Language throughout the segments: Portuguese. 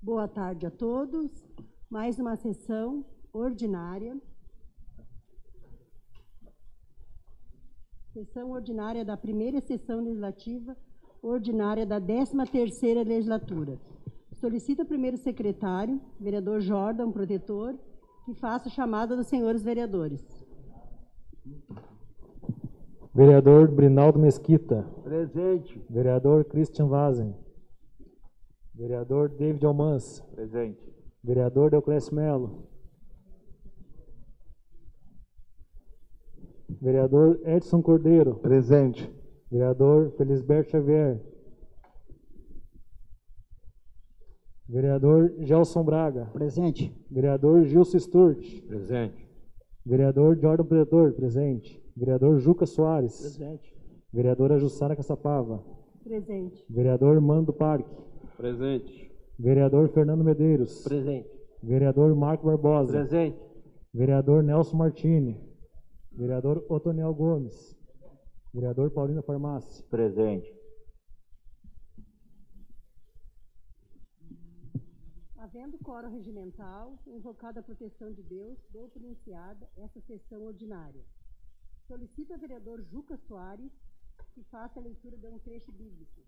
Boa tarde a todos. Mais uma sessão ordinária. Sessão ordinária da primeira sessão legislativa ordinária da 13ª legislatura. Solicito ao primeiro secretário, vereador Jordan, protetor, que faça a chamada dos senhores vereadores. Vereador Brinaldo Mesquita. Presente. Vereador Christian Vazen. Vereador David Almans. Presente. Vereador Deoclésio Melo. Vereador Edson Cordeiro. Presente. Vereador Felisberto Xavier. Vereador Gelson Braga. Presente. Vereador Gilson Sturt. Presente. Vereador Jordan Pretor. Presente. Vereador Juca Soares. Presente. Vereadora Jussara Caçapava. Presente. Vereador Mando Parque. Presente. Vereador Fernando Medeiros. Presente. Vereador Marco Barbosa. Presente. Vereador Nelson Martini. Vereador Otoniel Gomes. Vereador Paulina Farmácia. Presente. Havendo quórum regimental, invocada a proteção de Deus, dou por iniciada essa sessão ordinária. Solicito ao vereador Juca Soares que faça a leitura de um trecho bíblico.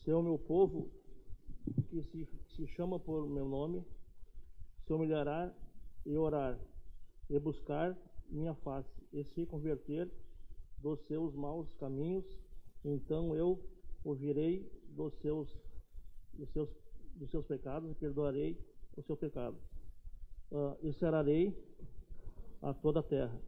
Se o meu povo, que se chama por meu nome, se humilhará e orar, e buscar minha face, e se converter dos seus maus caminhos, então eu ouvirei dos seus pecados e perdoarei o seu pecado. E sararei a toda a terra.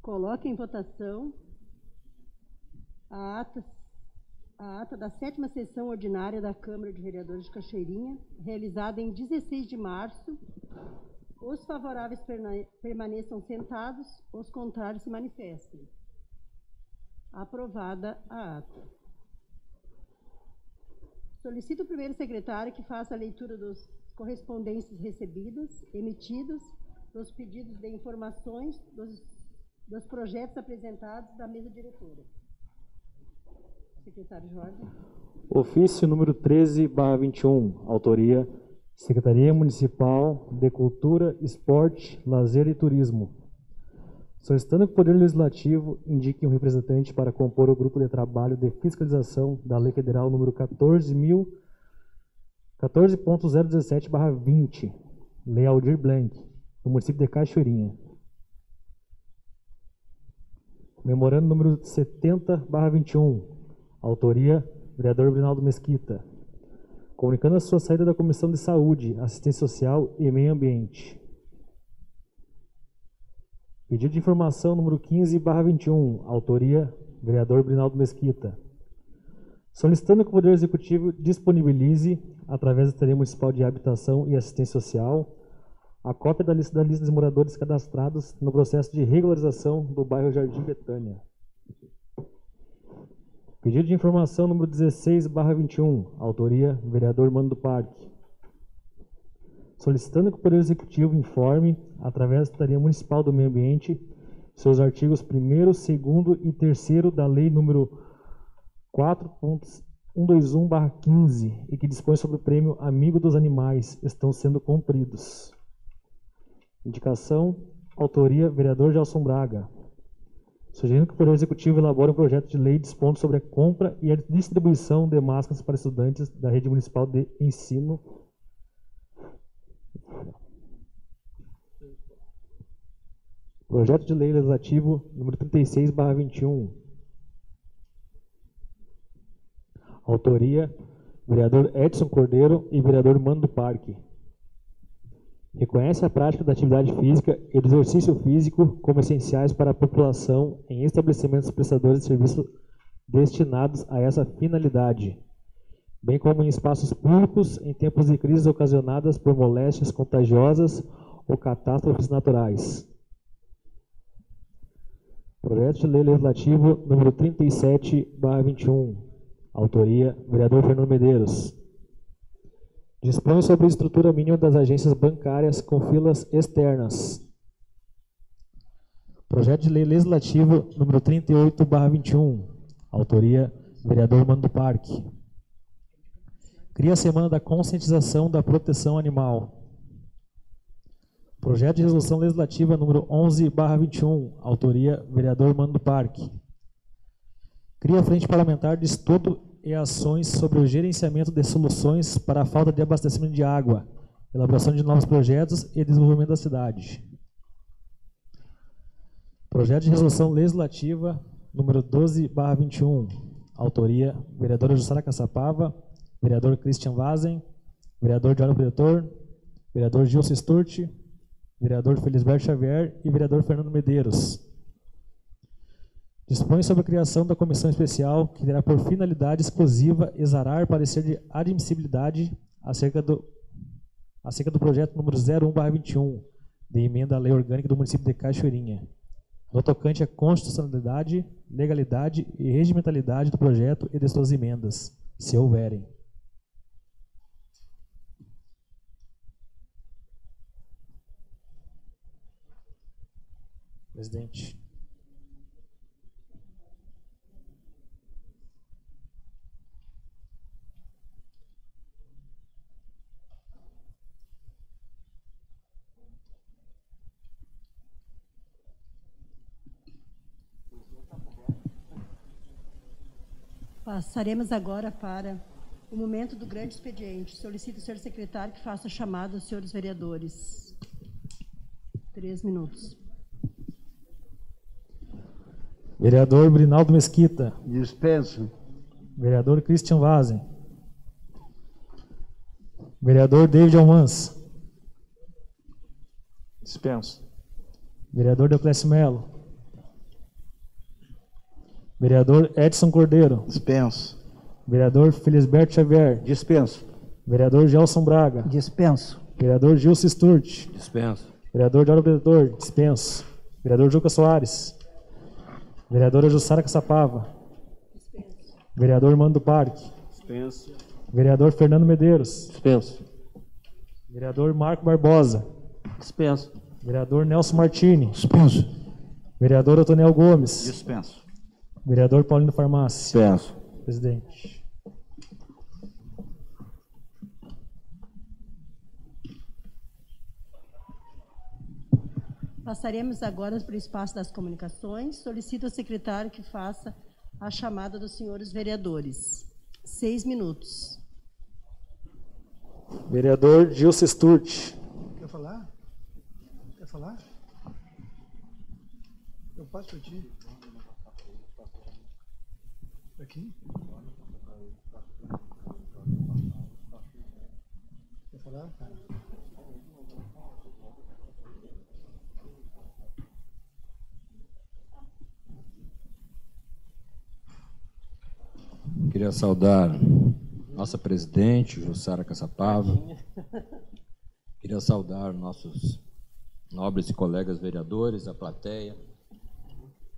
Coloque em votação a ata da 7ª sessão ordinária da Câmara de Vereadores de Cachoeirinha, realizada em 16 de março. Os favoráveis permaneçam sentados, os contrários se manifestem. Aprovada a ata. Solicito ao primeiro secretário que faça a leitura das correspondências recebidas, emitidas, dos pedidos de informações, dos projetos apresentados da mesa diretora. Secretário Jorge. Ofício número 13/21. Autoria: Secretaria Municipal de Cultura, Esporte, Lazer e Turismo. Solicitando que o Poder Legislativo indique um representante para compor o grupo de trabalho de fiscalização da Lei Federal número 14.017/20, Lei Aldir Blanc, no município de Cachoeirinha. Memorando número 70/21. Autoria: vereador Brinaldo Mesquita. Comunicando a sua saída da Comissão de Saúde, Assistência Social e Meio Ambiente. Pedido de informação número 15/21. Autoria: vereador Brinaldo Mesquita. Solicitando que o Poder Executivo disponibilize, através da Secretaria Municipal de Habitação e Assistência Social, a cópia da lista de moradores cadastrados no processo de regularização do bairro Jardim Betânia. Pedido de informação número 16/21. Autoria: vereador Mando Parque. Solicitando que o Poder Executivo informe, através da Secretaria Municipal do Meio Ambiente, seus artigos 1º, 2º e 3º da Lei número 4.121/15 e que dispõe sobre o prêmio Amigo dos Animais estão sendo cumpridos. Indicação: autoria: vereador Gelson Braga. Sugerindo que o Poder Executivo elabore um projeto de lei dispondo sobre a compra e a distribuição de máscaras para estudantes da rede municipal de ensino. Projeto de lei legislativo número 36/21. Autoria: vereador Edson Cordeiro e vereador Mando Parque. Reconhece a prática da atividade física e do exercício físico como essenciais para a população em estabelecimentos prestadores de serviços destinados a essa finalidade, bem como em espaços públicos em tempos de crises ocasionadas por moléstias contagiosas ou catástrofes naturais. Projeto de lei legislativo número 37/21. Autoria, vereador Fernando Medeiros. Dispõe sobre a estrutura mínima das agências bancárias com filas externas. Projeto de Lei Legislativo número 38/21. Autoria, vereador Mano do Parque. Cria a Semana da Conscientização da Proteção Animal. Projeto de Resolução Legislativa número 11/21. Autoria, vereador Mano do Parque. Cria a Frente Parlamentar de Estudo e Ações sobre o Gerenciamento de Soluções para a Falta de Abastecimento de Água, elaboração de novos projetos e desenvolvimento da cidade. Projeto de Resolução Legislativa número 12/21. Autoria, vereadora Jussara Caçapava, vereador Christian Vazen, vereador Diário Pretor, vereador Gilson Sturti, vereador Felisberto Xavier e vereador Fernando Medeiros. Dispõe sobre a criação da comissão especial que terá por finalidade exclusiva exarar parecer de admissibilidade acerca do projeto número 01/21, de emenda à Lei Orgânica do município de Cachoeirinha, no tocante à constitucionalidade, legalidade e regimentalidade do projeto e de suas emendas, se houverem. Presidente. Passaremos agora para o momento do grande expediente. Solicito o senhor secretário que faça a chamada aos senhores vereadores. 3 minutos. Vereador Brinaldo Mesquita. Dispenso. Vereador Christian Vazen. Vereador David Almans. Dispenso. Vereador Deoclésio Melo. Vereador Edson Cordeiro. Dispenso. Vereador Felisberto Xavier. Dispenso. Vereador Gelson Braga. Dispenso. Vereador Gilson Sturti. Dispenso. Vereador Diário Pretor. Dispenso. Vereador Juca Soares. Vereadora Jussara Caçapava. Dispenso. Vereador Mano do Parque. Dispenso. Vereador Fernando Medeiros. Dispenso. Vereador Marco Barbosa. Dispenso. Vereador Nelson Martini. Dispenso. Vereador Otoniel Gomes. Dispenso. Vereador Paulino Farmácia. Dispenso. Presidente. Passaremos agora para o espaço das comunicações. Solicito ao secretário que faça a chamada dos senhores vereadores. 6 minutos. Vereador Gilson Sturti. Quer falar? Quer falar? Eu passo para ti. Aqui? Quer falar, cara? Queria saudar nossa presidente, Jussara Caçapava. Queria saudar nossos nobres e colegas vereadores, a plateia,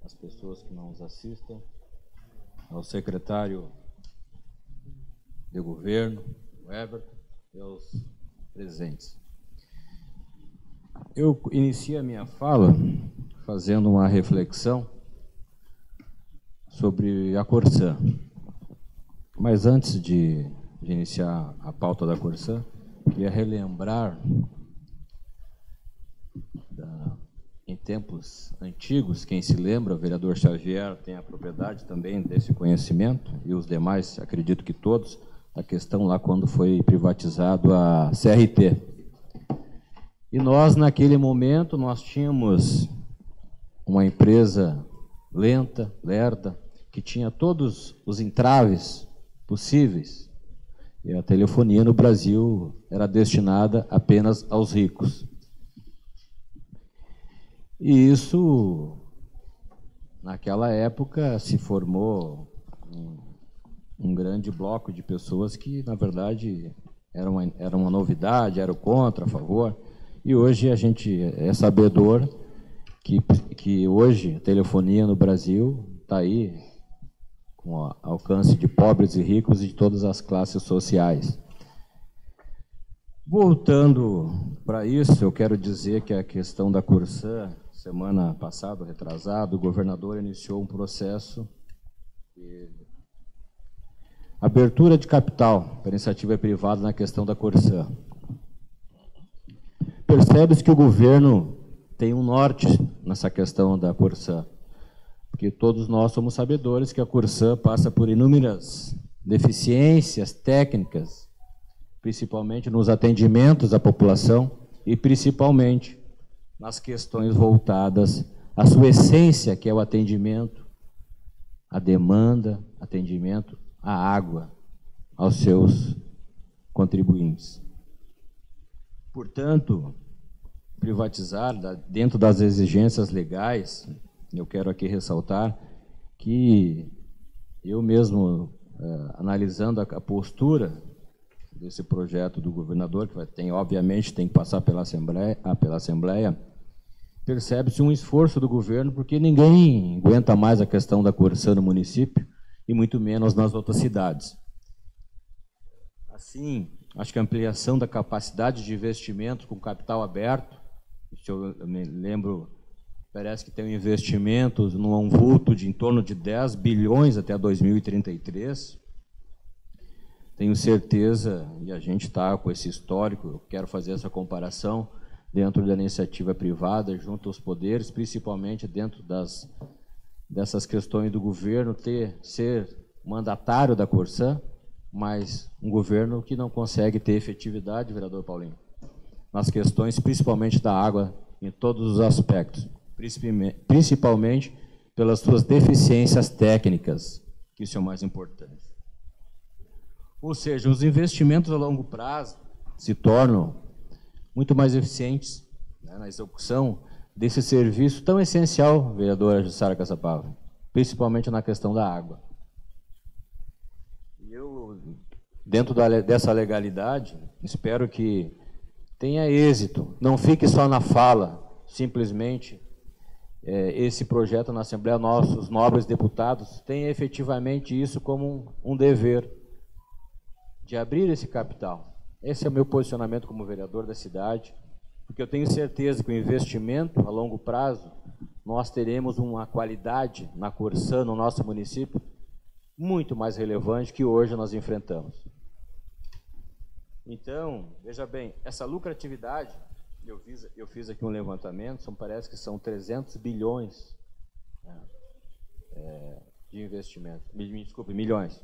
as pessoas que nos assistem, ao secretário de governo, o Everton, e aos presentes. Eu inicio a minha fala fazendo uma reflexão sobre a Corsã. Mas antes de iniciar a pauta da Corsã, queria relembrar, em tempos antigos, quem se lembra, o vereador Xavier tem a propriedade também desse conhecimento, e os demais, acredito que todos, da questão lá quando foi privatizado a CRT. E nós, naquele momento, nós tínhamos uma empresa lenta, lerda, que tinha todos os entraves possíveis, e a telefonia no Brasil era destinada apenas aos ricos. E isso, naquela época, se formou um grande bloco de pessoas que, na verdade, era uma novidade, era contra, a favor, e hoje a gente é sabedor que hoje a telefonia no Brasil está aí com alcance de pobres e ricos e de todas as classes sociais. Voltando para isso, eu quero dizer que a questão da Corsã, semana passada, retrasado, o governador iniciou um processo de abertura de capital para iniciativa privada na questão da Corsã. Percebe-se que o governo tem um norte nessa questão da Corsã, porque todos nós somos sabedores que a Corsã passa por inúmeras deficiências técnicas, principalmente nos atendimentos à população e principalmente nas questões voltadas à sua essência, que é o atendimento, a demanda, atendimento à água, aos seus contribuintes. Portanto, privatizar, dentro das exigências legais, eu quero aqui ressaltar que eu mesmo, analisando a postura desse projeto do governador, que obviamente tem que passar pela Assembleia, percebe-se um esforço do governo, porque ninguém aguenta mais a questão da Corsã no município, e muito menos nas outras cidades. Assim, acho que a ampliação da capacidade de investimento com capital aberto, eu me lembro, parece que tem um investimento num vulto de em torno de 10 bilhões até 2033. Tenho certeza, e a gente está com esse histórico, eu quero fazer essa comparação dentro da iniciativa privada, junto aos poderes, principalmente dentro dessas questões do governo, ser mandatário da Corsã, mas um governo que não consegue ter efetividade, vereador Paulinho, nas questões principalmente da água, em todos os aspectos, principalmente pelas suas deficiências técnicas, que isso é o mais importante. Ou seja, os investimentos a longo prazo se tornam muito mais eficientes, né, na execução desse serviço tão essencial, vereadora Jussara Caçapava, principalmente na questão da água. E eu, dentro dessa legalidade, espero que tenha êxito, não fique só na fala, simplesmente esse projeto na Assembleia, nossos nobres deputados, tenha efetivamente isso como um dever, de abrir esse capital. Esse é o meu posicionamento como vereador da cidade, porque eu tenho certeza que o investimento a longo prazo, nós teremos uma qualidade na Corsã, no nosso município, muito mais relevante que hoje nós enfrentamos. Então, veja bem, essa lucratividade, eu fiz aqui um levantamento, parece que são 300 bilhões de investimento, desculpe, milhões.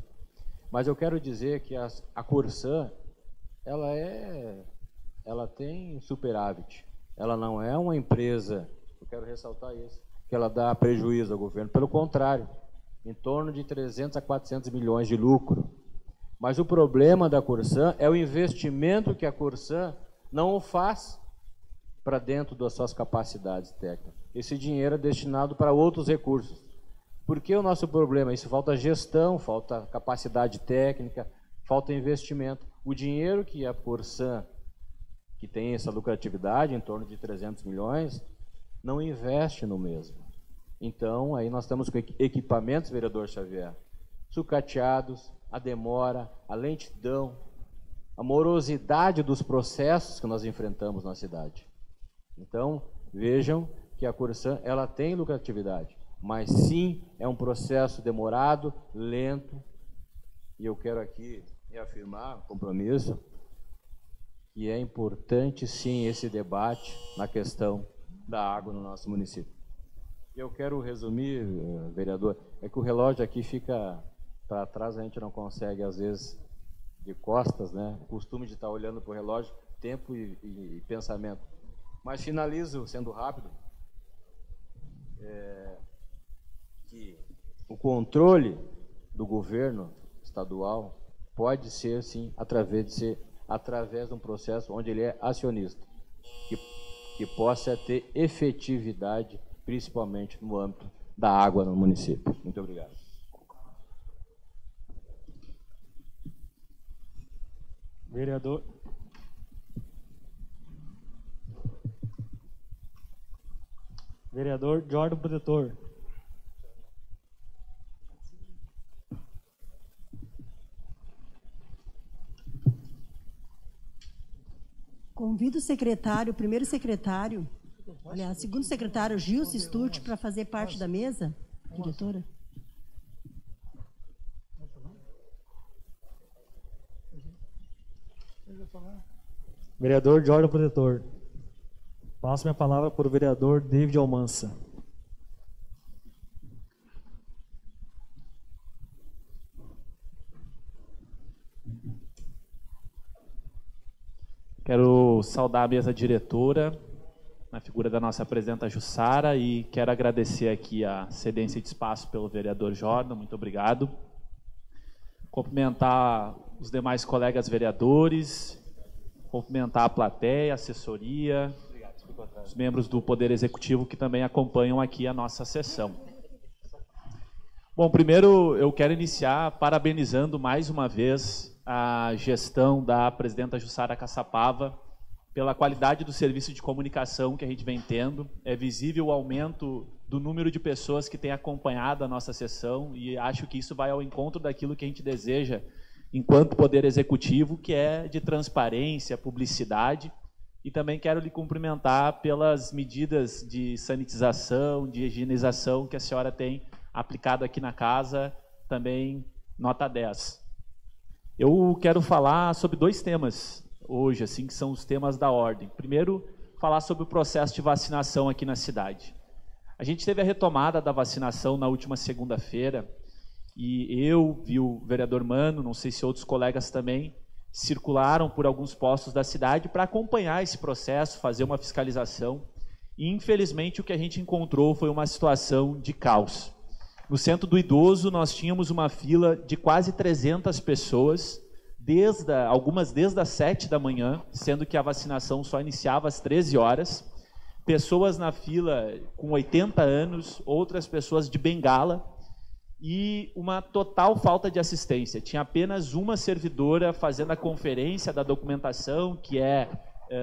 Mas eu quero dizer que a Corsã, ela tem superávit. Ela não é uma empresa, eu quero ressaltar isso, que ela dá prejuízo ao governo. Pelo contrário, em torno de 300 a 400 milhões de lucro. Mas o problema da Corsã é o investimento que a Corsã não faz para dentro das suas capacidades técnicas. Esse dinheiro é destinado para outros recursos. Por que o nosso problema? Isso falta gestão, falta capacidade técnica, falta investimento. O dinheiro que a Corsã, que tem essa lucratividade, em torno de 300 milhões, não investe no mesmo. Então, aí nós estamos com equipamentos, vereador Xavier, sucateados, a demora, a lentidão, a morosidade dos processos que nós enfrentamos na cidade. Então, vejam que a Corsã, ela tem lucratividade, mas sim é um processo demorado, lento, e eu quero aqui reafirmar o compromisso que é importante sim esse debate na questão da água no nosso município. Eu quero resumir, vereador, é que o relógio aqui fica para trás, a gente não consegue às vezes de costas, né? O costume de estar olhando para o relógio, tempo e pensamento. Mas finalizo sendo rápido, que o controle do governo estadual pode ser, sim, através de um processo onde ele é acionista, que possa ter efetividade, principalmente no âmbito da água no município. Muito obrigado. Vereador Jordan Protetor. Convido o secretário, o primeiro secretário, aliás, segundo secretário, Gilson Sturti, para fazer parte da mesa, diretora. Vereador Jordan Protetor. Passo minha palavra para o vereador David Almança. Quero saudar a mesa diretora, na figura da nossa presidenta Jussara, e quero agradecer aqui a cedência de espaço pelo vereador Jordan, muito obrigado. Cumprimentar os demais colegas vereadores, cumprimentar a plateia, a assessoria, os membros do Poder Executivo que também acompanham aqui a nossa sessão. Bom, primeiro eu quero iniciar parabenizando mais uma vez a gestão da presidenta Jussara Caçapava pela qualidade do serviço de comunicação que a gente vem tendo. É visível o aumento do número de pessoas que têm acompanhado a nossa sessão e acho que isso vai ao encontro daquilo que a gente deseja enquanto Poder Executivo, que é de transparência, publicidade. E também quero lhe cumprimentar pelas medidas de sanitização, de higienização que a senhora tem aplicado aqui na casa, também nota 10. Eu quero falar sobre dois temas hoje, assim, que são os temas da ordem. Primeiro, falar sobre o processo de vacinação aqui na cidade. A gente teve a retomada da vacinação na última segunda-feira e eu vi o vereador Mano, não sei se outros colegas também, circularam por alguns postos da cidade para acompanhar esse processo, fazer uma fiscalização. E, infelizmente, o que a gente encontrou foi uma situação de caos. No Centro do Idoso, nós tínhamos uma fila de quase 300 pessoas, algumas desde as 7 da manhã, sendo que a vacinação só iniciava às 13 horas. Pessoas na fila com 80 anos, outras pessoas de bengala, e uma total falta de assistência. Tinha apenas uma servidora fazendo a conferência da documentação, que é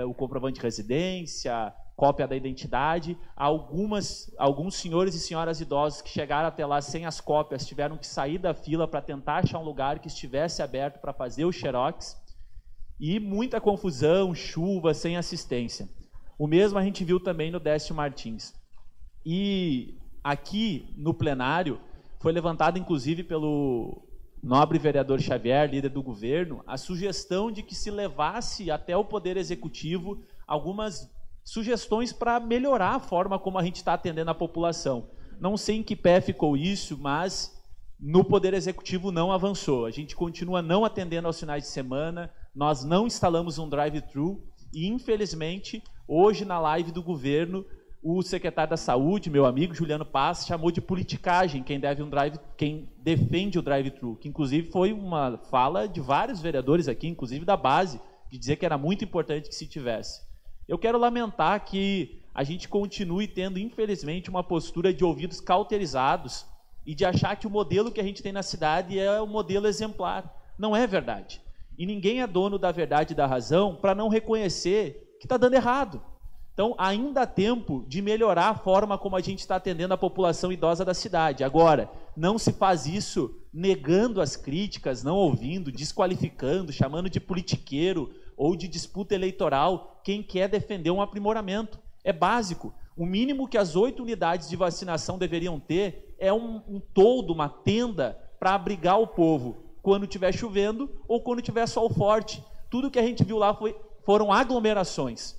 o comprovante de residência, cópia da identidade. Alguns senhores e senhoras idosos que chegaram até lá sem as cópias tiveram que sair da fila para tentar achar um lugar que estivesse aberto para fazer o xerox. E muita confusão, chuva, sem assistência. O mesmo a gente viu também no Décio Martins. E aqui no plenário foi levantado, inclusive, pelo nobre vereador Xavier, líder do governo, a sugestão de que se levasse até o Poder Executivo algumas sugestões para melhorar a forma como a gente está atendendo a população. Não sei em que pé ficou isso, mas no Poder Executivo não avançou. A gente continua não atendendo aos finais de semana, nós não instalamos um drive-thru e, infelizmente, hoje na live do governo, o secretário da Saúde, meu amigo Juliano Paz, chamou de politicagem quem defende o drive-thru, que inclusive foi uma fala de vários vereadores aqui, inclusive da base, de dizer que era muito importante que se tivesse. Eu quero lamentar que a gente continue tendo, infelizmente, uma postura de ouvidos cauterizados e de achar que o modelo que a gente tem na cidade é o modelo exemplar. Não é verdade. E ninguém é dono da verdade e da razão para não reconhecer que está dando errado. Então, ainda há tempo de melhorar a forma como a gente está atendendo a população idosa da cidade. Agora, não se faz isso negando as críticas, não ouvindo, desqualificando, chamando de politiqueiro ou de disputa eleitoral quem quer defender um aprimoramento. É básico. O mínimo que as 8 unidades de vacinação deveriam ter é um toldo, uma tenda para abrigar o povo quando estiver chovendo ou quando tiver sol forte. Tudo que a gente viu lá foram aglomerações.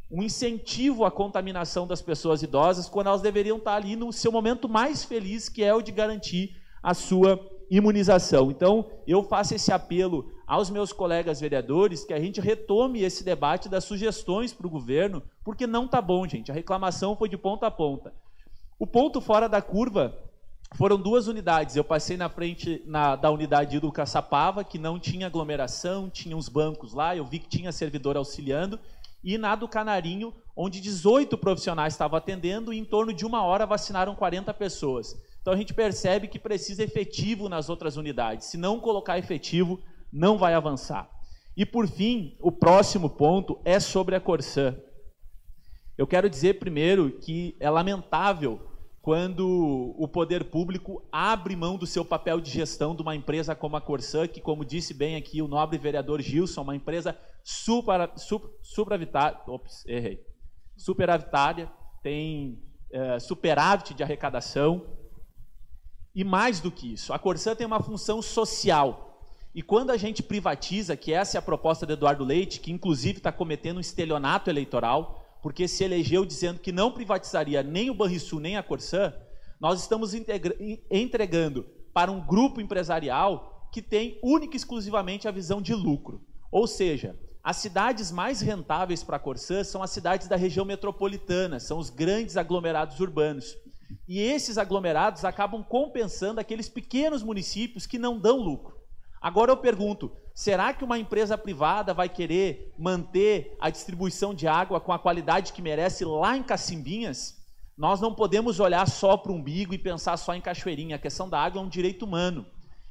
Um incentivo à contaminação das pessoas idosas quando elas deveriam estar ali no seu momento mais feliz, que é o de garantir a sua imunização. Então, eu faço esse apelo aos meus colegas vereadores que a gente retome esse debate das sugestões para o governo, porque não está bom, gente. A reclamação foi de ponta a ponta. O ponto fora da curva foram 2 unidades. Eu passei na frente da unidade do Caçapava, que não tinha aglomeração, tinha uns bancos lá, eu vi que tinha servidor auxiliando, e na do Canarinho, onde 18 profissionais estavam atendendo e em torno de 1 hora vacinaram 40 pessoas. Então a gente percebe que precisa efetivo nas outras unidades. Se não colocar efetivo, não vai avançar. E por fim, o próximo ponto é sobre a Corsã. Eu quero dizer primeiro que é lamentável quando o poder público abre mão do seu papel de gestão de uma empresa como a Corsã, que, como disse bem aqui o nobre vereador Gilson, uma empresa superavitária, tem superávit de arrecadação. E mais do que isso, a Corsã tem uma função social. E quando a gente privatiza, que essa é a proposta do Eduardo Leite, que inclusive está cometendo um estelionato eleitoral, porque se elegeu dizendo que não privatizaria nem o Banrisul nem a Corsã, nós estamos entregando para um grupo empresarial que tem única e exclusivamente a visão de lucro. Ou seja, as cidades mais rentáveis para a Corsã são as cidades da região metropolitana, são os grandes aglomerados urbanos. E esses aglomerados acabam compensando aqueles pequenos municípios que não dão lucro. Agora eu pergunto, será que uma empresa privada vai querer manter a distribuição de água com a qualidade que merece lá em Cacimbinhas? Nós não podemos olhar só para o umbigo e pensar só em Cachoeirinha. A questão da água é um direito humano.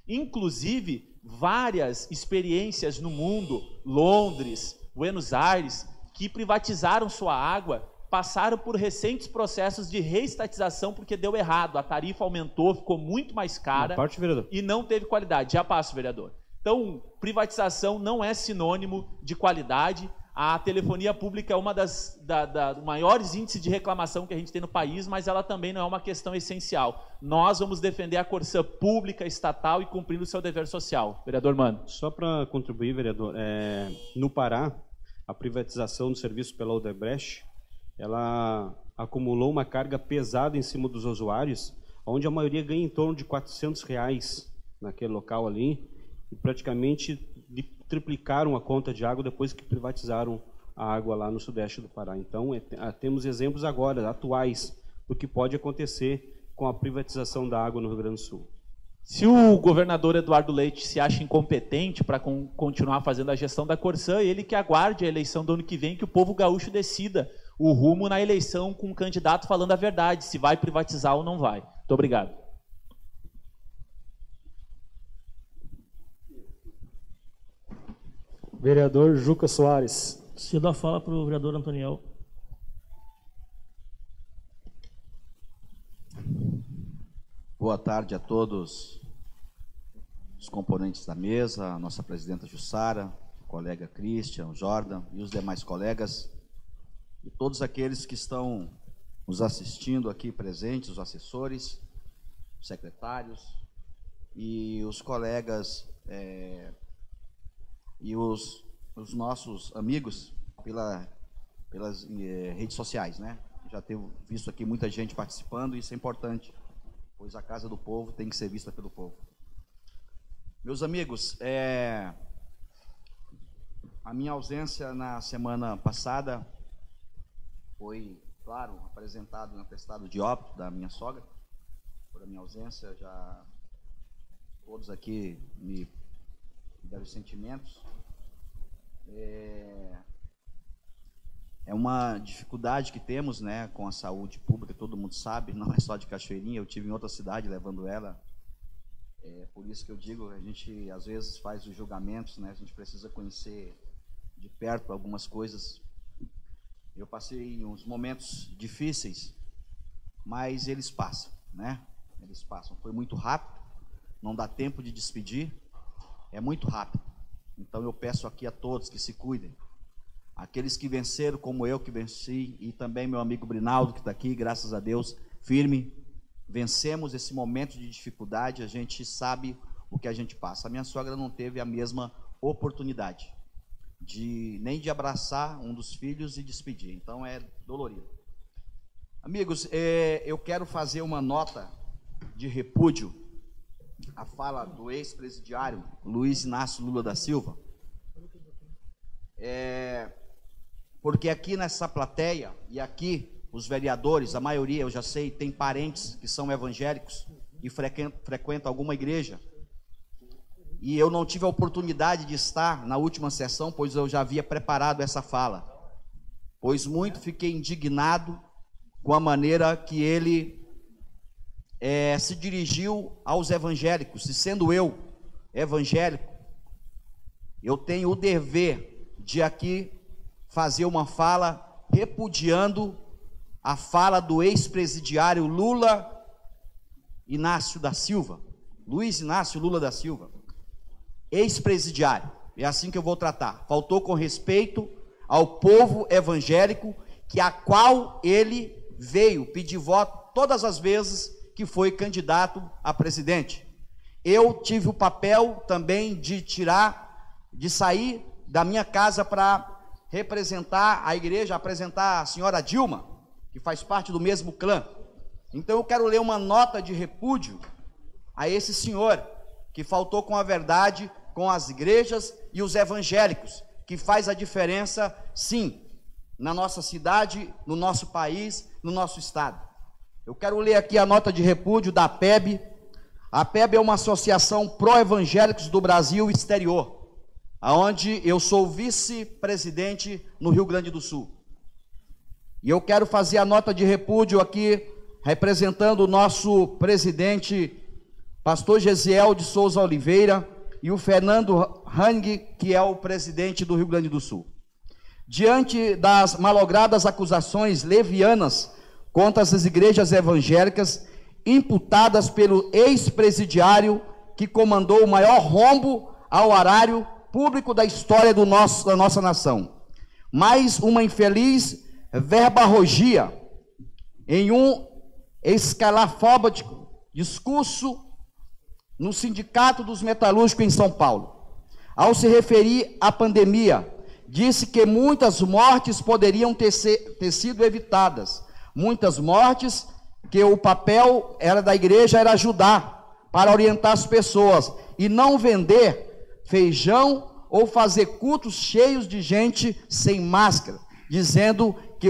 Inclusive, várias experiências no mundo, Londres, Buenos Aires, que privatizaram sua água, passaram por recentes processos de reestatização porque deu errado. A tarifa aumentou, ficou muito mais cara e não teve qualidade. Já passo, vereador. Então, privatização não é sinônimo de qualidade. A telefonia pública é uma das maiores índices de reclamação que a gente tem no país, mas ela também não é uma questão essencial. Nós vamos defender a Corsã pública, estatal e cumprindo o seu dever social. Vereador Mano. Só para contribuir, vereador, no Pará, a privatização do serviço pela Odebrecht, ela acumulou uma carga pesada em cima dos usuários, onde a maioria ganha em torno de R$400 naquele local ali, e praticamente triplicaram a conta de água depois que privatizaram a água lá no sudeste do Pará. Então, temos exemplos agora, atuais, do que pode acontecer com a privatização da água no Rio Grande do Sul. Se o governador Eduardo Leite se acha incompetente para continuar fazendo a gestão da Corsã, ele que aguarde a eleição do ano que vem, que o povo gaúcho decida o rumo na eleição com o candidato falando a verdade, se vai privatizar ou não vai. Muito obrigado. Vereador Juca Soares. Cedo a fala para o vereador Antoniel. Boa tarde a todos os componentes da mesa, a nossa presidenta Jussara, o colega Christian, o Jordan e os demais colegas, e todos aqueles que estão nos assistindo aqui presentes, os assessores, os secretários e os colegas e os nossos amigos pelas redes sociais, né? Já tenho visto aqui muita gente participando e isso é importante, pois a Casa do Povo tem que ser vista pelo povo. Meus amigos, a minha ausência na semana passada foi, claro, apresentado no atestado de óbito da minha sogra. Por a minha ausência, já todos aqui me deram sentimentos. É uma dificuldade que temos, né, com a saúde pública, todo mundo sabe, não é só de Cachoeirinha, eu tive em outra cidade levando ela. Por isso que eu digo, a gente às vezes faz os julgamentos, né, a gente precisa conhecer de perto algumas coisas. Eu passei uns momentos difíceis, mas eles passam, né? Eles passam. Foi muito rápido, não dá tempo de despedir, é muito rápido. Então eu peço aqui a todos que se cuidem. Aqueles que venceram, como eu que venci, e também meu amigo Brinaldo, que está aqui, graças a Deus, firme. Vencemos esse momento de dificuldade, a gente sabe o que a gente passa. A minha sogra não teve a mesma oportunidade nem de abraçar um dos filhos e despedir, então é dolorido. Amigos, eu quero fazer uma nota de repúdio à fala do ex-presidiário Luiz Inácio Lula da Silva, porque aqui nessa plateia, e aqui os vereadores, a maioria, eu já sei, tem parentes que são evangélicos e frequentam alguma igreja, e eu não tive a oportunidade de estar na última sessão, pois eu já havia preparado essa fala, pois muito fiquei indignado com a maneira que ele se dirigiu aos evangélicos, e sendo eu evangélico, eu tenho o dever de aqui fazer uma fala repudiando a fala do ex-presidiário Lula Inácio da Silva, Luiz Inácio Lula da Silva, ex-presidiário, é assim que eu vou tratar. Faltou com respeito ao povo evangélico, que a qual ele veio pedir voto todas as vezes que foi candidato a presidente. Eu tive o papel também de sair da minha casa para representar a igreja, apresentar a senhora Dilma, que faz parte do mesmo clã. Então eu quero ler uma nota de repúdio a esse senhor, que faltou com a verdade com as igrejas e os evangélicos, que faz a diferença, sim, na nossa cidade, no nosso país, no nosso estado. Eu quero ler aqui a nota de repúdio da APEB. A APEB é uma associação pró-evangélicos do Brasil e exterior, onde eu sou vice-presidente no Rio Grande do Sul. E eu quero fazer a nota de repúdio aqui, representando o nosso presidente, pastor Gesiel de Souza Oliveira, e o Fernando Hang, que é o presidente do Rio Grande do Sul. Diante das malogradas acusações levianas contra as igrejas evangélicas, imputadas pelo ex-presidiário que comandou o maior rombo ao erário público da história da nossa nação. Mais uma infeliz verborragia em um escalafóbico discurso no Sindicato dos Metalúrgicos em São Paulo. Ao se referir à pandemia, disse que muitas mortes poderiam ter sido evitadas. Muitas mortes que o papel da igreja era ajudar, para orientar as pessoas, e não vender feijão ou fazer cultos cheios de gente sem máscara, dizendo que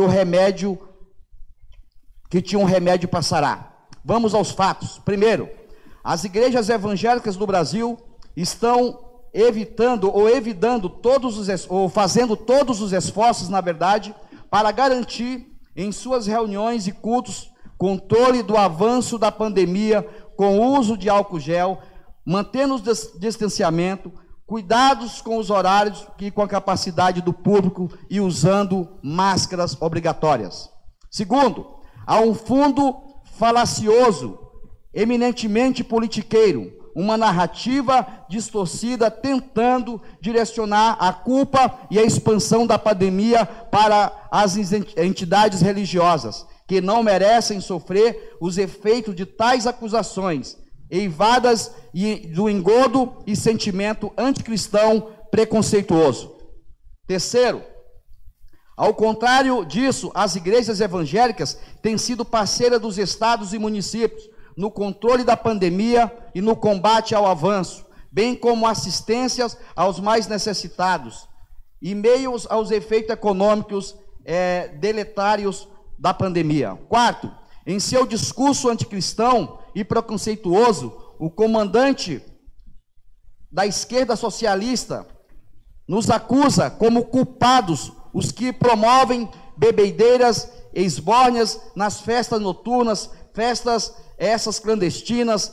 tinha um remédio para sarar. Vamos aos fatos. Primeiro, as igrejas evangélicas do Brasil estão fazendo todos os esforços, na verdade, para garantir em suas reuniões e cultos controle do avanço da pandemia com o uso de álcool gel, mantendo o distanciamento, cuidados com os horários e com a capacidade do público e usando máscaras obrigatórias. Segundo, há um fundo falacioso, eminentemente politiqueiro, uma narrativa distorcida tentando direcionar a culpa e a expansão da pandemia para as entidades religiosas, que não merecem sofrer os efeitos de tais acusações, eivadas do engodo e sentimento anticristão preconceituoso. Terceiro, ao contrário disso, as igrejas evangélicas têm sido parceiras dos estados e municípios no controle da pandemia e no combate ao avanço, bem como assistências aos mais necessitados, e meios aos efeitos econômicos deletários da pandemia. Quarto, em seu discurso anticristão e preconceituoso, o comandante da esquerda socialista nos acusa como culpados os que promovem bebedeiras esbórnias nas festas noturnas, festas essas clandestinas,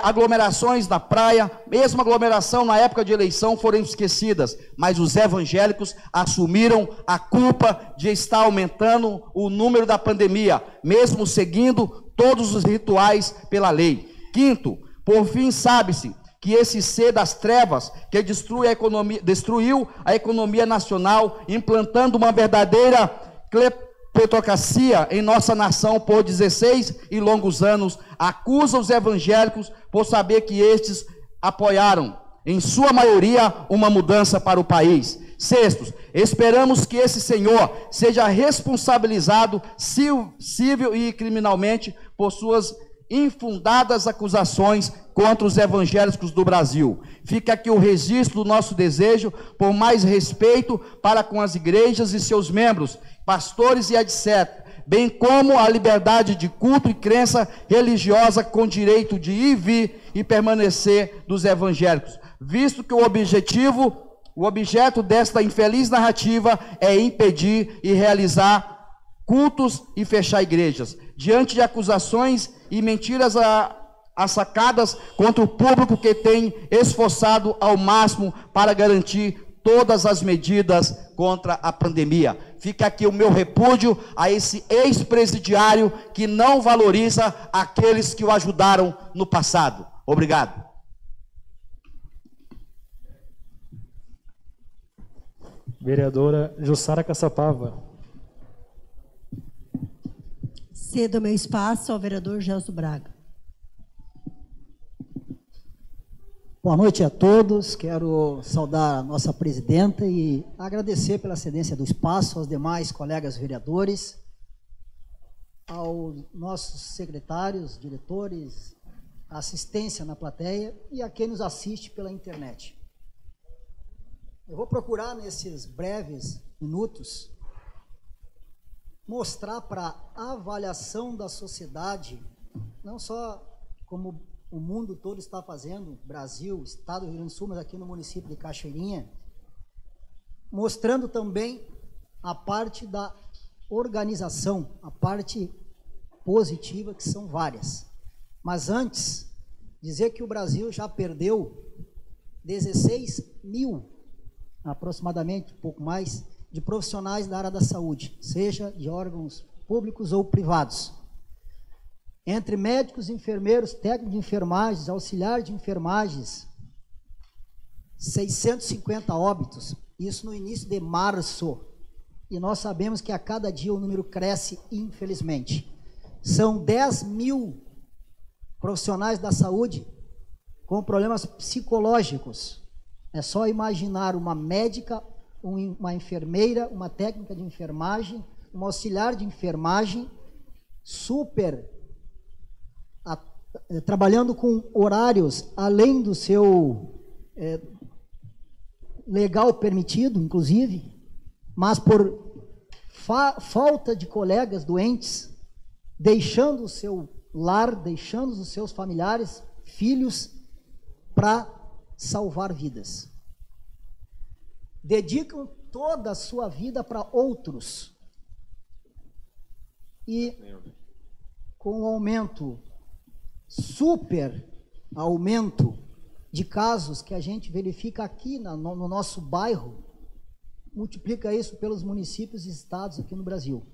aglomerações na praia, mesmo aglomeração na época de eleição foram esquecidas, mas os evangélicos assumiram a culpa de estar aumentando o número da pandemia, mesmo seguindo todos os rituais pela lei. Quinto, por fim, sabe-se que esse ser das trevas que destruiu a economia nacional, implantando uma verdadeira kleptocracia em nossa nação por 16 e longos anos, acusa os evangélicos por saber que estes apoiaram, em sua maioria, uma mudança para o país. Sexto, esperamos que esse senhor seja responsabilizado civil e criminalmente por suas infundadas acusações contra os evangélicos do Brasil. Fica aqui o registro do nosso desejo por mais respeito para com as igrejas e seus membros, pastores e etc., bem como a liberdade de culto e crença religiosa com direito de ir e vir e permanecer dos evangélicos, visto que o objeto desta infeliz narrativa é impedir e realizar cultos e fechar igrejas. Diante de acusações e mentiras assacadas contra o público que tem esforçado ao máximo para garantir todas as medidas contra a pandemia. Fica aqui o meu repúdio a esse ex-presidiário que não valoriza aqueles que o ajudaram no passado. Obrigado. Vereadora Jussara Caçapava. Cedo meu espaço ao vereador Gelson Braga. Boa noite a todos. Quero saudar a nossa presidenta e agradecer pela cedência do espaço aos demais colegas vereadores, aos nossos secretários, diretores, assistência na plateia e a quem nos assiste pela internet. Eu vou procurar, nesses breves minutos, mostrar para a avaliação da sociedade, não só como o mundo todo está fazendo, Brasil, Estado do Rio Grande do Sul, mas aqui no município de Cachoeirinha, mostrando também a parte da organização, a parte positiva, que são várias. Mas antes, dizer que o Brasil já perdeu 16 mil, aproximadamente, um pouco mais, de profissionais da área da saúde, seja de órgãos públicos ou privados. Entre médicos, enfermeiros, técnicos de enfermagens, auxiliares de enfermagens, 650 óbitos, isso no início de março. E nós sabemos que a cada dia o número cresce, infelizmente. São 10 mil profissionais da saúde com problemas psicológicos. É só imaginar uma médica, uma enfermeira, uma técnica de enfermagem, um auxiliar de enfermagem, trabalhando com horários além do seu legal permitido, inclusive, mas por falta de colegas doentes, deixando o seu lar, deixando os seus familiares, filhos, para salvar vidas. Dedicam toda a sua vida para outros. E com o aumento, super aumento de casos que a gente verifica aqui no nosso bairro, multiplica isso pelos municípios e estados aqui no Brasil.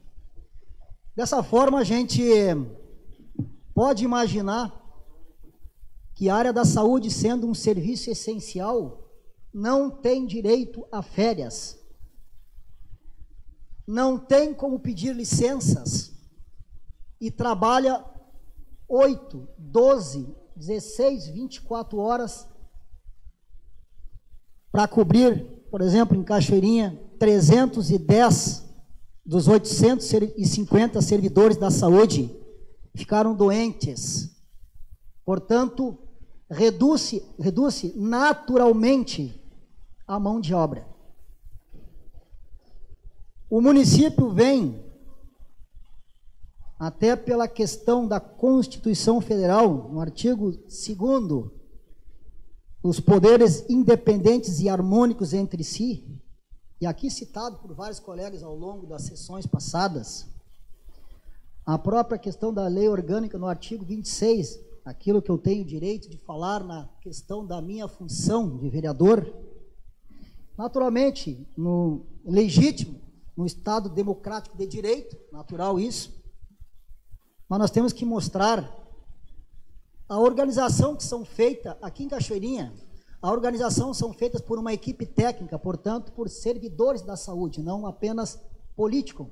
Dessa forma, a gente pode imaginar que a área da saúde, sendo um serviço essencial, não tem direito a férias, não tem como pedir licenças e trabalha 8, 12, 16, 24 horas para cobrir, por exemplo, em Cachoeirinha, 310 dos 850 servidores da saúde ficaram doentes. Portanto, reduz naturalmente a mão de obra. O município vem, até pela questão da Constituição Federal, no artigo 2º, os poderes independentes e harmônicos entre si, e aqui citado por vários colegas ao longo das sessões passadas, a própria questão da lei orgânica no artigo 26, aquilo que eu tenho direito de falar na questão da minha função de vereador, naturalmente, legítimo, no Estado democrático de direito, natural isso, mas nós temos que mostrar a organização que são feitas aqui em Cachoeirinha. A organização são feitas por uma equipe técnica, portanto, por servidores da saúde, não apenas políticos.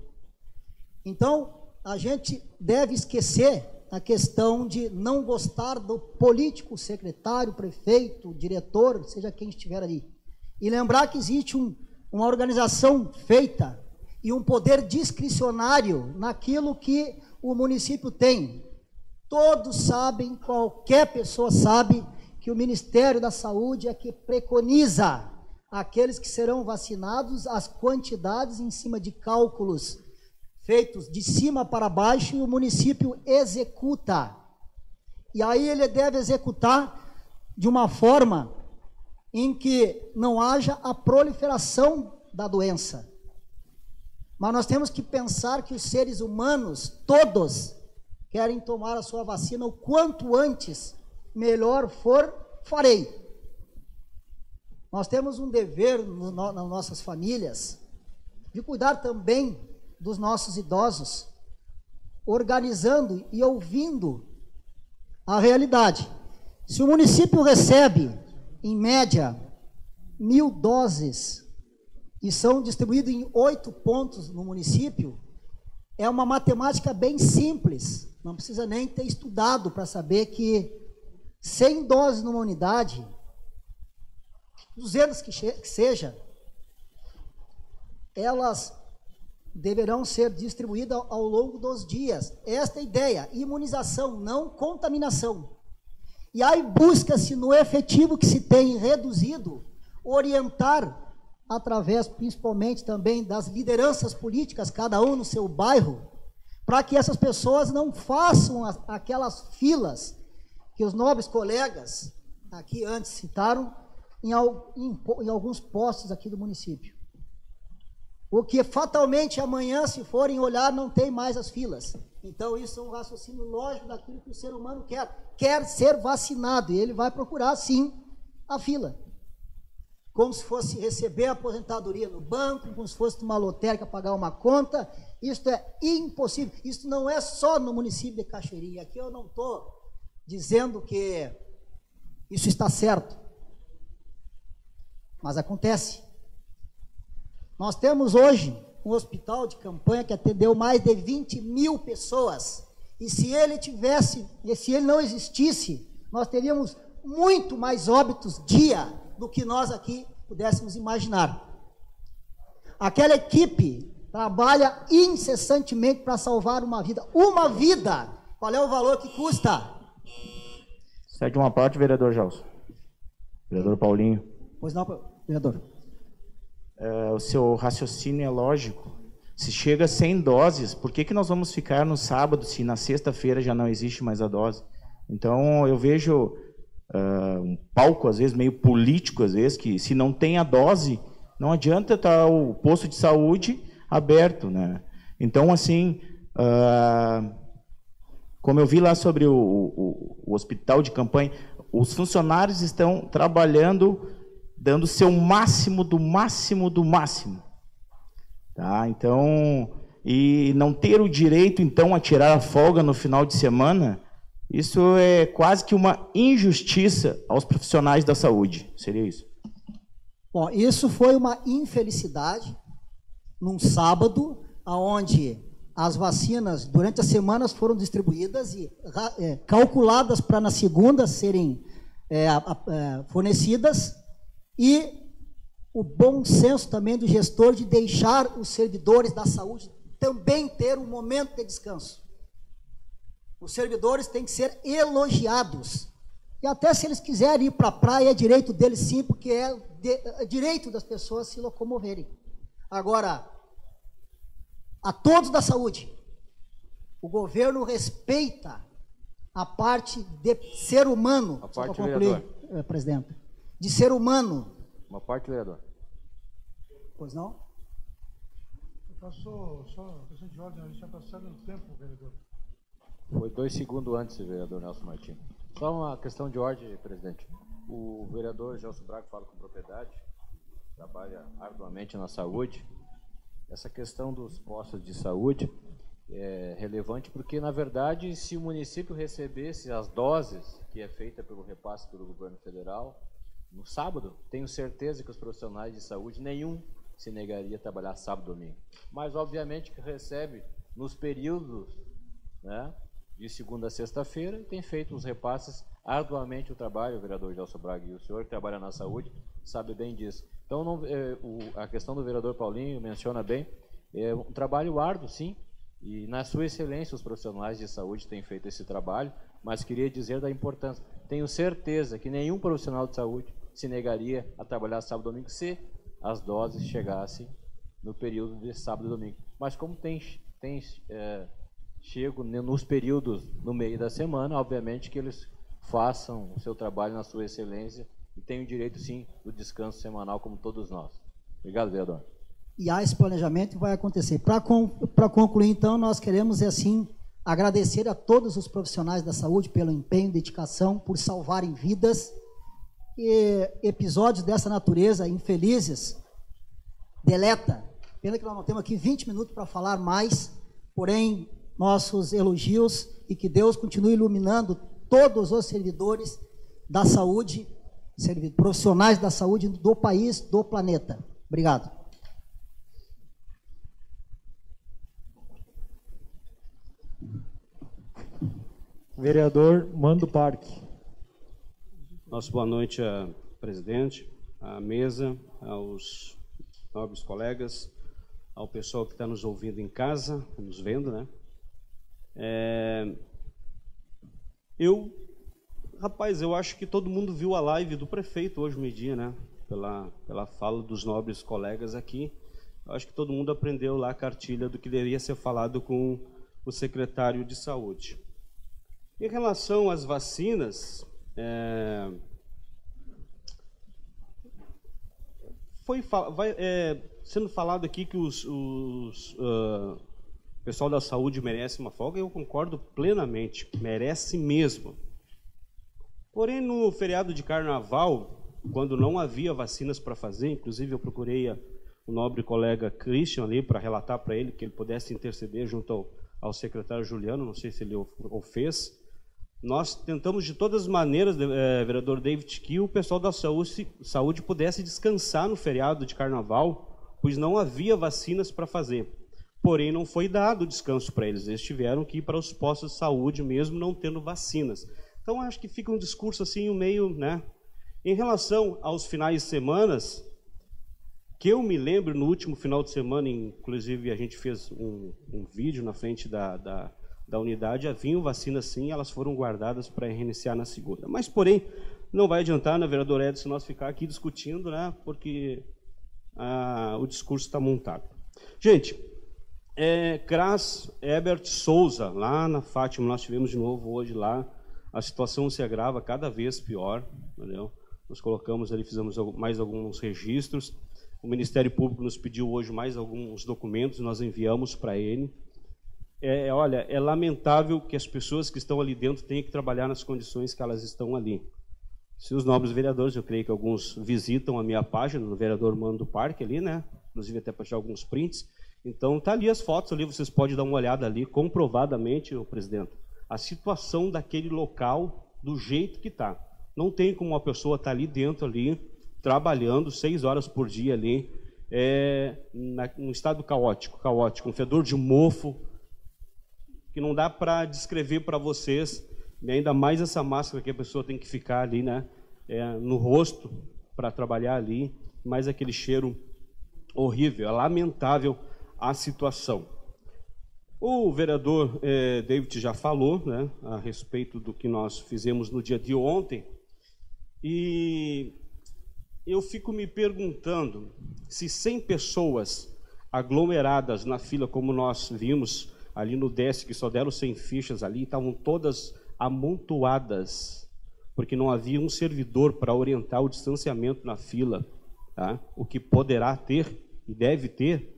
Então, a gente deve esquecer a questão de não gostar do político, secretário, prefeito, diretor, seja quem estiver ali. E lembrar que existe uma organização feita e um poder discricionário naquilo que o município tem. Todos sabem, qualquer pessoa sabe, que o Ministério da Saúde é que preconiza aqueles que serão vacinados, as quantidades em cima de cálculos feitos de cima para baixo, e o município executa. E aí ele deve executar de uma forma em que não haja a proliferação da doença. Mas nós temos que pensar que os seres humanos, todos, querem tomar a sua vacina o quanto antes, melhor for, farei. Nós temos um dever nas nossas famílias, de cuidar também dos nossos idosos, organizando e ouvindo a realidade. Se o município recebe, em média, 1.000 doses e são distribuídos em 8 pontos no município, é uma matemática bem simples, não precisa nem ter estudado para saber que 100 doses numa unidade, 200 que seja, elas deverão ser distribuídas ao longo dos dias. Esta é a ideia, imunização, não contaminação. E aí busca-se, no efetivo que se tem reduzido, orientar, através principalmente também das lideranças políticas, cada um no seu bairro, para que essas pessoas não façam aquelas filas que os nobres colegas aqui antes citaram em alguns postos aqui do município. O que fatalmente amanhã, se forem olhar, não tem mais as filas. Então isso é um raciocínio lógico daquilo que o ser humano quer. Quer ser vacinado e ele vai procurar sim a fila. Como se fosse receber a aposentadoria no banco, como se fosse uma lotérica pagar uma conta. Isso é impossível. Isso não é só no município de Cachoeirinha. Aqui eu não estou dizendo que isso está certo. Mas acontece. Nós temos hoje um hospital de campanha que atendeu mais de 20.000 pessoas. E se ele não existisse, nós teríamos muito mais óbitos dia do que nós aqui pudéssemos imaginar. Aquela equipe trabalha incessantemente para salvar uma vida. Uma vida! Qual é o valor que custa? Cede uma parte, vereador Gelson. Vereador Paulinho. Pois não, vereador. O seu raciocínio é lógico. Se chega a 100 doses, por que nós vamos ficar no sábado se na sexta-feira já não existe mais a dose? Então, eu vejo um palco, às vezes, meio político, às vezes, que se não tem a dose, não adianta estar o posto de saúde aberto, né? Então, assim, como eu vi lá sobre o hospital de campanha, os funcionários estão trabalhando, dando o seu máximo do máximo do máximo. Tá? Então, e não ter o direito, então, a tirar a folga no final de semana, isso é quase que uma injustiça aos profissionais da saúde. Seria isso? Bom, isso foi uma infelicidade num sábado, onde as vacinas, durante as semanas, foram distribuídas e calculadas para na segunda serem fornecidas, e o bom senso também do gestor de deixar os servidores da saúde também ter um momento de descanso. Os servidores têm que ser elogiados. E até se eles quiserem ir para a praia, é direito deles sim, porque é direito das pessoas se locomoverem. Agora, a todos da saúde, o governo respeita a parte de ser humano. A parte, só para concluir, presidente. De ser humano. Uma parte, vereador. Pois não? Passou só questão de ordem, a gente já passado no tempo, vereador. Foi 2 segundos antes, vereador Nelson Martins. Só uma questão de ordem, presidente. O vereador Gelson Braga fala com propriedade, trabalha arduamente na saúde. Essa questão dos postos de saúde é relevante porque, na verdade, se o município recebesse as doses que é feita pelo repasse pelo governo federal, no sábado, tenho certeza que os profissionais de saúde, nenhum se negaria a trabalhar sábado e domingo. Mas, obviamente, que recebe nos períodos, né, de segunda a sexta-feira, e tem feito os repasses arduamente o trabalho, o vereador Gelson Braga, e o senhor que trabalha na saúde sabe bem disso. Então, a questão do vereador Paulinho menciona bem, é um trabalho árduo, sim, e na sua excelência os profissionais de saúde têm feito esse trabalho, mas queria dizer da importância. Tenho certeza que nenhum profissional de saúde se negaria a trabalhar sábado e domingo se as doses chegassem no período de sábado e domingo. Mas como chego nos períodos no meio da semana, obviamente que eles façam o seu trabalho na sua excelência e tenham direito, sim, do descanso semanal, como todos nós. Obrigado, vereador. E há esse planejamento que vai acontecer. Para concluir, então, nós queremos, assim, agradecer a todos os profissionais da saúde pelo empenho e dedicação, por salvarem vidas. E episódios dessa natureza, infelizes, deleta Pena que nós não temos aqui 20 minutos para falar mais, porém, nossos elogios e que Deus continue iluminando todos os servidores da saúde, profissionais da saúde do país, do planeta. Obrigado. Vereador Mando Parque. Nossa boa noite, presidente, à mesa, aos nobres colegas, ao pessoal que está nos ouvindo em casa, nos vendo, né? Rapaz, eu acho que todo mundo viu a live do prefeito hoje, meio-dia, né? Pela fala dos nobres colegas aqui. Eu acho que todo mundo aprendeu lá a cartilha do que deveria ser falado com o secretário de Saúde. Em relação às vacinas, sendo falado aqui que o pessoal da saúde merece uma folga, eu concordo plenamente, merece mesmo. Porém, no feriado de carnaval, quando não havia vacinas para fazer, inclusive eu procurei o nobre colega Christian ali para relatar para ele que ele pudesse interceder junto ao secretário Juliano, não sei se ele o fez. Nós tentamos de todas as maneiras, vereador David, que o pessoal da saúde pudesse descansar no feriado de carnaval, pois não havia vacinas para fazer. Porém, não foi dado descanso para eles. Eles tiveram que ir para os postos de saúde, mesmo não tendo vacinas. Então, acho que fica um discurso assim, meio, né? Em relação aos finais de semana, que eu me lembro, no último final de semana, inclusive a gente fez um vídeo na frente da unidade, haviam vacinas sim, elas foram guardadas para reiniciar na segunda. Mas, porém, não vai adiantar, né, vereador Edson, nós ficar aqui discutindo, né, porque o discurso está montado. Gente, CRAS Herbert Souza, lá na Fátima, nós tivemos de novo hoje lá, a situação se agrava cada vez pior, entendeu? Nós colocamos ali, fizemos mais alguns registros, o Ministério Público nos pediu hoje mais alguns documentos, nós enviamos para ele. Olha, é lamentável que as pessoas que estão ali dentro tenham que trabalhar nas condições que elas estão ali. Se os nobres vereadores, eu creio que alguns visitam a minha página, no vereador Mando Parque ali, né? Inclusive até para tirar alguns prints. Então, tá ali as fotos ali, vocês podem dar uma olhada ali, comprovadamente, presidente, a situação daquele local do jeito que está. Não tem como uma pessoa estar ali dentro, ali, trabalhando 6 horas por dia ali, num estado caótico, um fedor de mofo, que não dá para descrever para vocês, né, ainda mais essa máscara que a pessoa tem que ficar ali, né, no rosto para trabalhar ali, mais aquele cheiro horrível, é lamentável a situação. O vereador David já falou, né, a respeito do que nós fizemos no dia de ontem, e eu fico me perguntando se 100 pessoas aglomeradas na fila, como nós vimos ali no DESC, que só deram 100 fichas ali, estavam todas amontoadas, porque não havia um servidor para orientar o distanciamento na fila, tá? O que poderá ter e deve ter.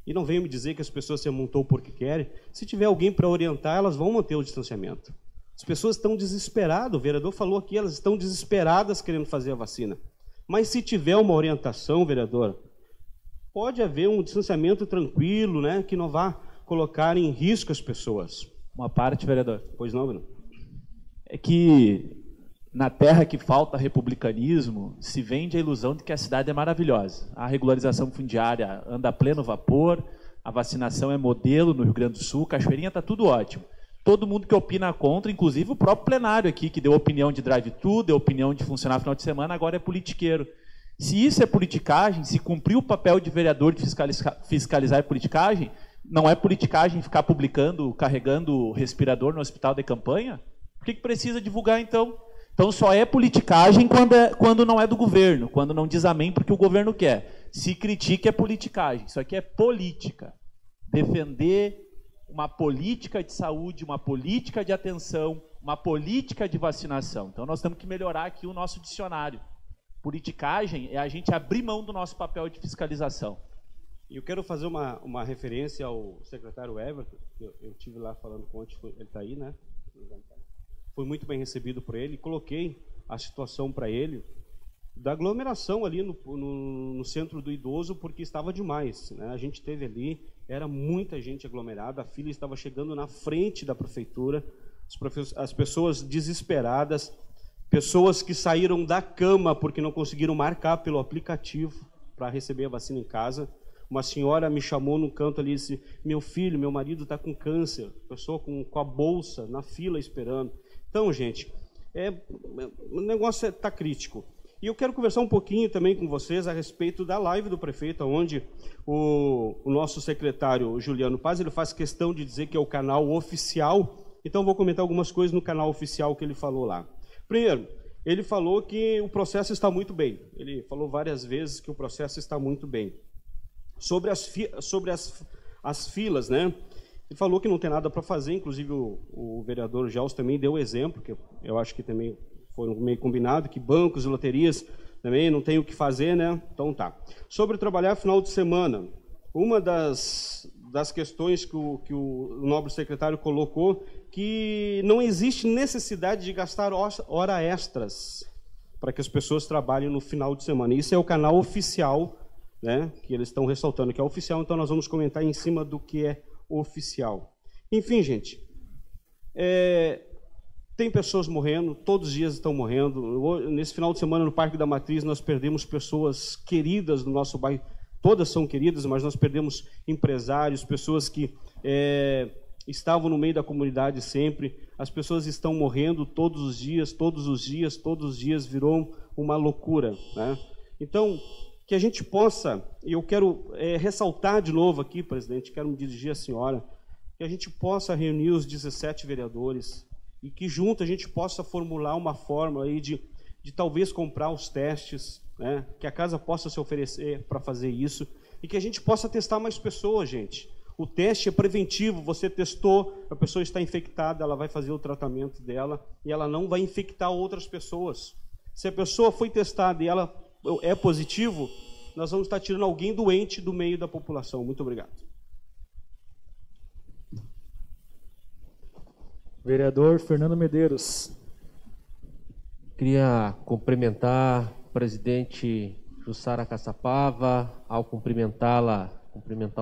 E não venham me dizer que as pessoas se amontou porque querem. Se tiver alguém para orientar, elas vão manter o distanciamento. As pessoas estão desesperadas, o vereador falou aqui, elas estão desesperadas querendo fazer a vacina. Mas se tiver uma orientação, vereador, pode haver um distanciamento tranquilo, né, que não vá colocar em risco as pessoas. Uma parte, vereador. Pois não, Bruno? É que na terra que falta republicanismo, se vende a ilusão de que a cidade é maravilhosa. A regularização fundiária anda a pleno vapor, a vacinação é modelo no Rio Grande do Sul, Cachoeirinha está tudo ótimo. Todo mundo que opina contra, inclusive o próprio plenário aqui, que deu opinião de drive-thru, deu opinião de funcionar final de semana, agora é politiqueiro. Se isso é politicagem, se cumprir o papel de vereador de fiscalizar é politicagem, não é politicagem ficar publicando, carregando respirador no hospital de campanha? Por que precisa divulgar, então? Então, só é politicagem quando não é do governo, quando não diz amém porque o governo quer. Se critica é politicagem. Isso aqui é política. Defender uma política de saúde, uma política de atenção, uma política de vacinação. Então, nós temos que melhorar aqui o nosso dicionário. Politicagem é a gente abrir mão do nosso papel de fiscalização. Eu quero fazer uma referência ao secretário Everton, que eu estive lá falando com ele, ele está aí, né? Foi muito bem recebido por ele, coloquei a situação para ele, da aglomeração ali no centro do idoso, porque estava demais, né? A gente teve ali, era muita gente aglomerada, a fila estava chegando na frente da prefeitura, as pessoas desesperadas, pessoas que saíram da cama porque não conseguiram marcar pelo aplicativo para receber a vacina em casa. Uma senhora me chamou no canto ali e disse: meu filho, meu marido está com câncer, pessoa com a bolsa na fila esperando. Então, gente, o negócio está crítico. E eu quero conversar um pouquinho também com vocês a respeito da live do prefeito, onde o nosso secretário Juliano Paz, ele faz questão de dizer que é o canal oficial. Então, vou comentar algumas coisas no canal oficial que ele falou lá. Primeiro, ele falou que o processo está muito bem. Ele falou várias vezes que o processo está muito bem. Sobre as filas, né? Ele falou que não tem nada para fazer, inclusive o vereador Gels também deu exemplo, que eu acho que também foi meio combinado, que bancos e loterias também não tem o que fazer, né? Então tá. Sobre trabalhar final de semana, uma das questões que o nobre secretário colocou, que não existe necessidade de gastar horas extras para que as pessoas trabalhem no final de semana. Isso é o canal oficial, né, que eles estão ressaltando que é oficial, então nós vamos comentar em cima do que é oficial. Enfim, gente, tem pessoas morrendo, todos os dias estão morrendo. Nesse final de semana, no Parque da Matriz, nós perdemos pessoas queridas do nosso bairro. Todas são queridas, mas nós perdemos empresários, pessoas que estavam no meio da comunidade sempre. As pessoas estão morrendo todos os dias, virou uma loucura, né? Então, que a gente possa, e eu quero ressaltar de novo aqui, presidente, quero me dirigir à senhora, que a gente possa reunir os 17 vereadores e que junto a gente possa formular uma fórmula aí de talvez comprar os testes, né, que a casa possa se oferecer para fazer isso e que a gente possa testar mais pessoas, gente. O teste é preventivo, você testou, a pessoa está infectada, ela vai fazer o tratamento dela e ela não vai infectar outras pessoas. Se a pessoa foi testada e ela é positivo, nós vamos estar tirando alguém doente do meio da população. Muito obrigado. Vereador Fernando Medeiros. Queria cumprimentar o presidente Jussara Caçapava, ao cumprimentar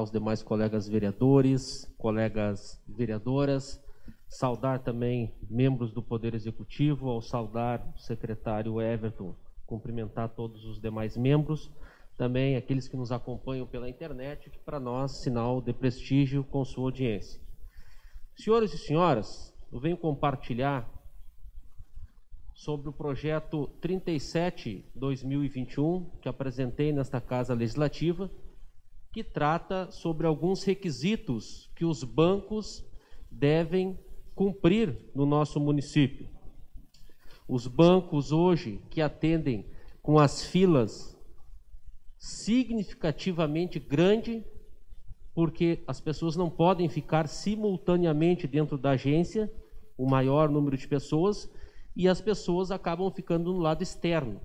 os demais colegas vereadores, colegas vereadoras, saudar também membros do Poder Executivo, ao saudar o secretário Everton, cumprimentar todos os demais membros, também aqueles que nos acompanham pela internet, que para nós, sinal de prestígio com sua audiência. Senhores e senhoras, eu venho compartilhar sobre o projeto 37/2021, que apresentei nesta Casa Legislativa, que trata sobre alguns requisitos que os bancos devem cumprir no nosso município. Os bancos hoje que atendem com as filas significativamente grandes, porque as pessoas não podem ficar simultaneamente dentro da agência, o maior número de pessoas, e as pessoas acabam ficando no lado externo,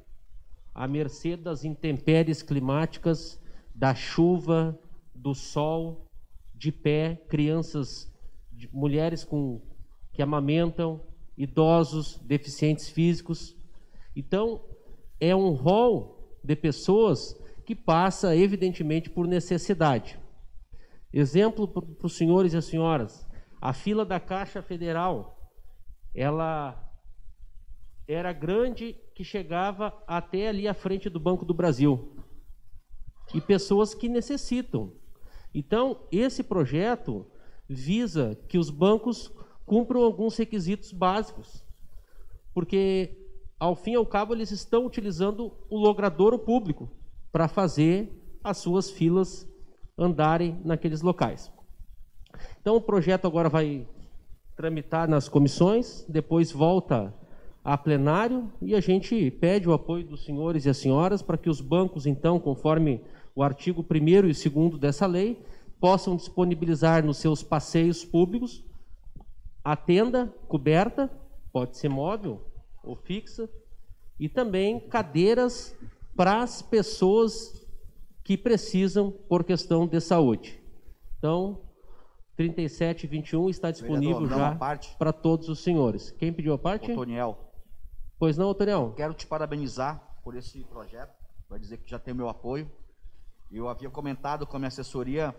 à mercê das intempéries climáticas, da chuva, do sol, de pé, crianças, mulheres que amamentam, idosos, deficientes físicos. Então, é um rol de pessoas que passa, evidentemente, por necessidade. Exemplo para os senhores e as senhoras, a fila da Caixa Federal, ela era grande, que chegava até ali à frente do Banco do Brasil. E pessoas que necessitam. Então, esse projeto visa que os bancos cumpram alguns requisitos básicos, porque, ao fim e ao cabo, eles estão utilizando o logradouro público para fazer as suas filas andarem naqueles locais. Então, o projeto agora vai tramitar nas comissões, depois volta a plenário, e a gente pede o apoio dos senhores e as senhoras para que os bancos, então, conforme o artigo 1º e 2º dessa lei, possam disponibilizar nos seus passeios públicos a tenda coberta, pode ser móvel ou fixa, e também cadeiras para as pessoas que precisam por questão de saúde. Então, 37/21 está disponível já para todos os senhores. Quem pediu a parte? Otoniel. Pois não, Otoniel? Quero te parabenizar por esse projeto, vai dizer que já tem o meu apoio. Eu havia comentado com a minha assessoria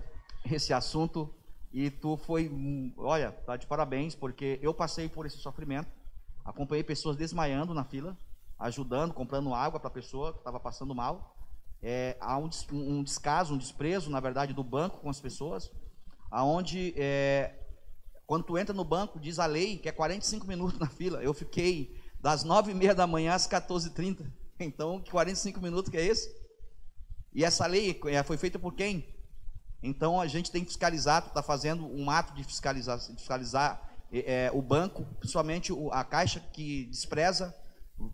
esse assunto e tu foi, olha, tá de parabéns, porque eu passei por esse sofrimento, acompanhei pessoas desmaiando na fila, ajudando, comprando água para a pessoa que estava passando mal. Há um descaso, um desprezo, na verdade, do banco com as pessoas, aonde quando tu entra no banco, diz a lei que é 45 minutos na fila. Eu fiquei das 9h30 da manhã às 14h30. Então, 45 minutos que é esse? E essa lei foi feita por quem? Então, a gente tem que fiscalizar, tu está fazendo um ato de fiscalizar o banco, principalmente a Caixa, que despreza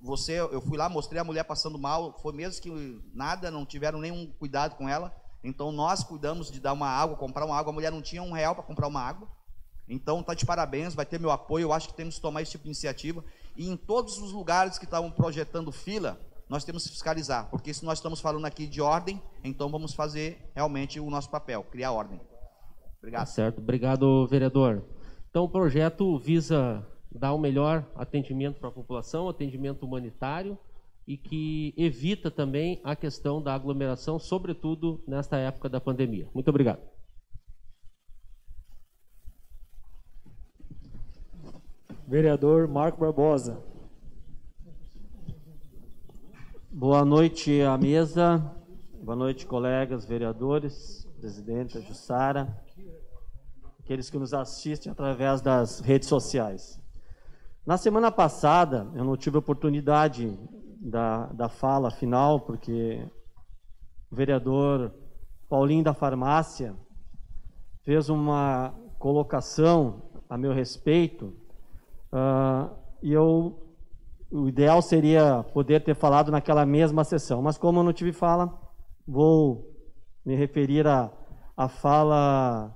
você. Eu fui lá, mostrei a mulher passando mal, foi mesmo que nada, não tiveram nenhum cuidado com ela. Então, nós cuidamos de dar uma água, comprar uma água, a mulher não tinha R$1 para comprar uma água. Então, tá de parabéns, vai ter meu apoio, eu acho que temos que tomar esse tipo de iniciativa. E em todos os lugares que estavam projetando fila, nós temos que fiscalizar, porque se nós estamos falando aqui de ordem, então vamos fazer realmente o nosso papel, criar ordem. Obrigado. Tá certo, obrigado, vereador. Então, o projeto visa dar o melhor atendimento para a população, atendimento humanitário, e que evita também a questão da aglomeração, sobretudo nesta época da pandemia. Muito obrigado. Vereador Marco Barbosa. Boa noite à mesa, boa noite, colegas vereadores, presidenta Jussara, aqueles que nos assistem através das redes sociais. Na semana passada, eu não tive oportunidade da fala final, porque o vereador Paulinho da Farmácia fez uma colocação a meu respeito, e o ideal seria poder ter falado naquela mesma sessão, mas como eu não tive fala, vou me referir à fala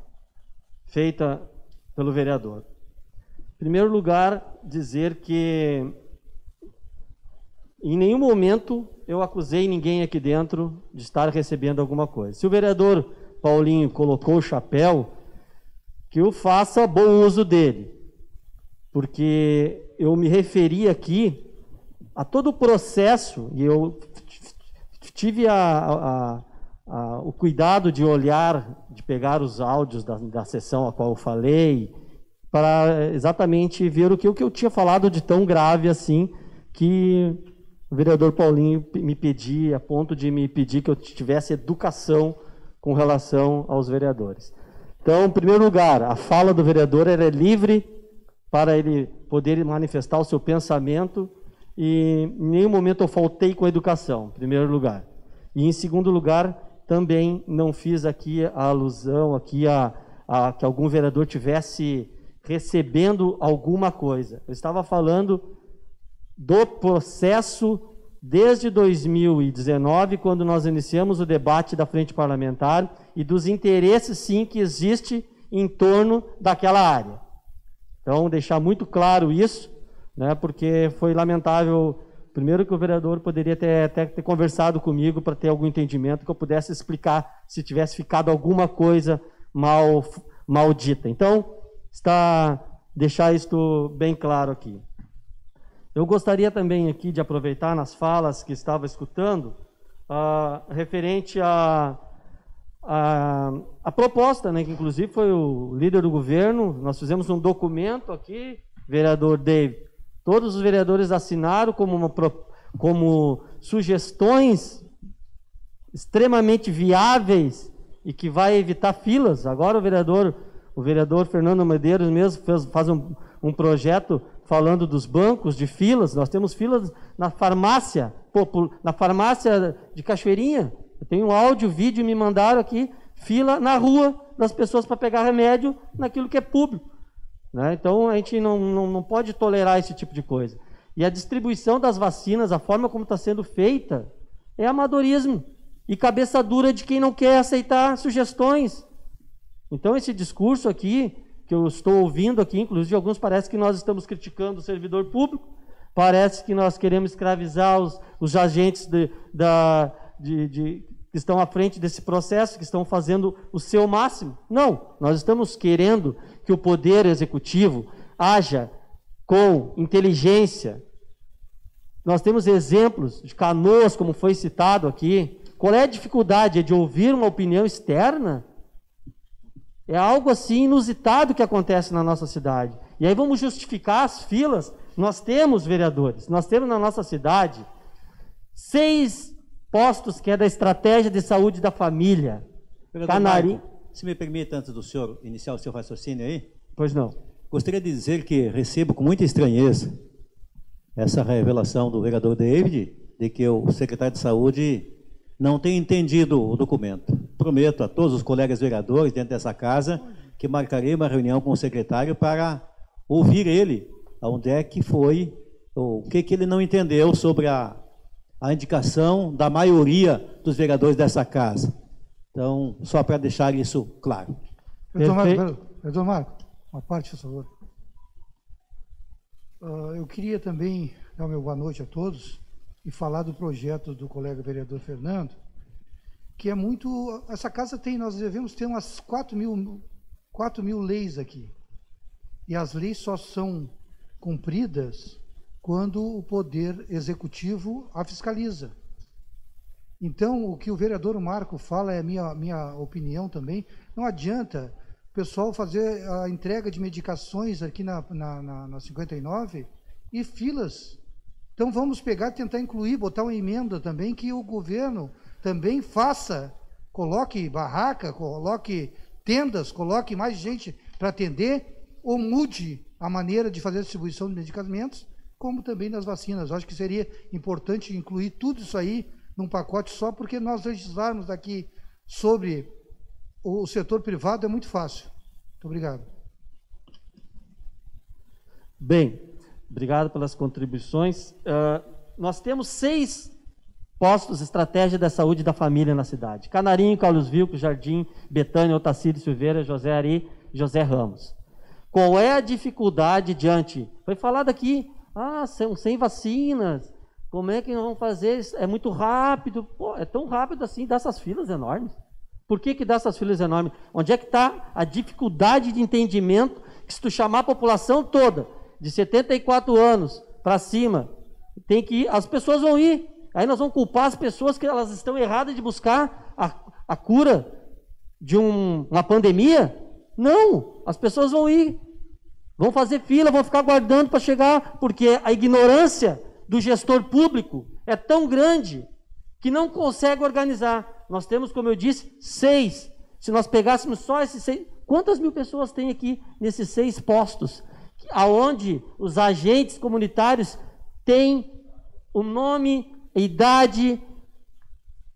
feita pelo vereador. Em primeiro lugar, dizer que em nenhum momento eu acusei ninguém aqui dentro de estar recebendo alguma coisa. Se o vereador Paulinho colocou o chapéu, que eu faça bom uso dele, porque eu me referi aqui a todo o processo, e eu tive o cuidado de olhar, de pegar os áudios da sessão a qual eu falei, para exatamente ver o que eu tinha falado de tão grave assim, que o vereador Paulinho me pedia, a ponto de me pedir que eu tivesse educação com relação aos vereadores. Então, em primeiro lugar, a fala do vereador era livre para ele poder manifestar o seu pensamento, e em nenhum momento eu faltei com a educação, em primeiro lugar. E em segundo lugar, também não fiz aqui a alusão aqui a que algum vereador tivesse recebendo alguma coisa. Eu estava falando do processo desde 2019, quando nós iniciamos o debate da frente parlamentar, e dos interesses, sim, que existe em torno daquela área. Então, deixar muito claro isso, né, porque foi lamentável, primeiro, que o vereador poderia até ter conversado comigo para ter algum entendimento, que eu pudesse explicar se tivesse ficado alguma coisa mal dita. Então, deixar isto bem claro aqui. Eu gostaria também aqui de aproveitar nas falas que estava escutando, referente à proposta, né, que inclusive foi o líder do governo. Nós fizemos um documento aqui, vereador David, todos os vereadores assinaram como sugestões extremamente viáveis e que vai evitar filas. Agora o vereador Fernando Medeiros mesmo faz um projeto falando dos bancos de filas. Nós temos filas na farmácia de Cachoeirinha. Eu tenho um áudio, vídeo, me mandaram aqui, fila na rua das pessoas para pegar remédio naquilo que é público, né? Então, a gente não pode tolerar esse tipo de coisa. E a distribuição das vacinas, a forma como está sendo feita, é amadorismo e cabeça dura de quem não quer aceitar sugestões. Então, esse discurso aqui, que eu estou ouvindo aqui, inclusive alguns, parece que nós estamos criticando o servidor público, parece que nós queremos escravizar os agentes que estão à frente desse processo, que estão fazendo o seu máximo. Não, nós estamos querendo que o Poder Executivo haja com inteligência, Nós temos exemplos de Canoas, como foi citado aqui. Qual é a dificuldade? É de ouvir uma opinião externa? É algo assim inusitado que acontece na nossa cidade. E aí vamos justificar as filas. Nós temos vereadores, nós temos na nossa cidade 6 postos que é da estratégia de saúde da família. Marco, se me permite, antes do senhor iniciar o seu raciocínio aí. Pois não. Gostaria de dizer que recebo com muita estranheza essa revelação do vereador David de que o secretário de saúde não tem entendido o documento. Prometo a todos os colegas vereadores dentro dessa casa que marcarei uma reunião com o secretário para ouvir ele, onde é que foi, o que ele não entendeu sobre a indicação da maioria dos vereadores dessa casa. Então, só para deixar isso claro. Vereador Marco, uma parte, por favor. Eu queria também dar meu boa noite a todos e falar do projeto do colega vereador Fernando, que é muito... Essa casa tem, nós devemos ter umas 4 mil leis aqui. E as leis só são cumpridas quando o Poder Executivo a fiscaliza. Então, o que o vereador Marco fala é minha opinião também. Não adianta o pessoal fazer a entrega de medicações aqui na 59 e filas. Então, vamos pegar e tentar incluir, botar uma emenda também, que o governo também faça, coloque barraca, coloque tendas, coloque mais gente para atender, ou mude a maneira de fazer a distribuição de medicamentos, como também das vacinas. Eu acho que seria importante incluir tudo isso aí num pacote só, porque nós legislarmos aqui sobre o setor privado é muito fácil. Muito obrigado. Bem, obrigado pelas contribuições. Nós temos 6 postos de estratégia da saúde da família na cidade. Canarinho, Carlos Vilco, Jardim, Betânia, Otacílio Silveira, José Ari, José Ramos. Qual é a dificuldade diante? Foi falado aqui, são 100 vacinas, como é que nós vamos fazer? É muito rápido. Pô, é tão rápido assim, dá essas filas enormes. Por que dá essas filas enormes? Onde é que está a dificuldade de entendimento que se tu chamar a população toda, de 74 anos para cima, tem que ir, as pessoas vão ir. Aí nós vamos culpar as pessoas que elas estão erradas de buscar a cura de uma pandemia? Não, as pessoas vão ir, vão fazer fila, vão ficar aguardando para chegar, porque a ignorância do gestor público é tão grande que não consegue organizar. Nós temos, como eu disse, 6. Se nós pegássemos só esses 6, quantas mil pessoas tem aqui nesses 6 postos? Aonde os agentes comunitários têm o nome, a idade,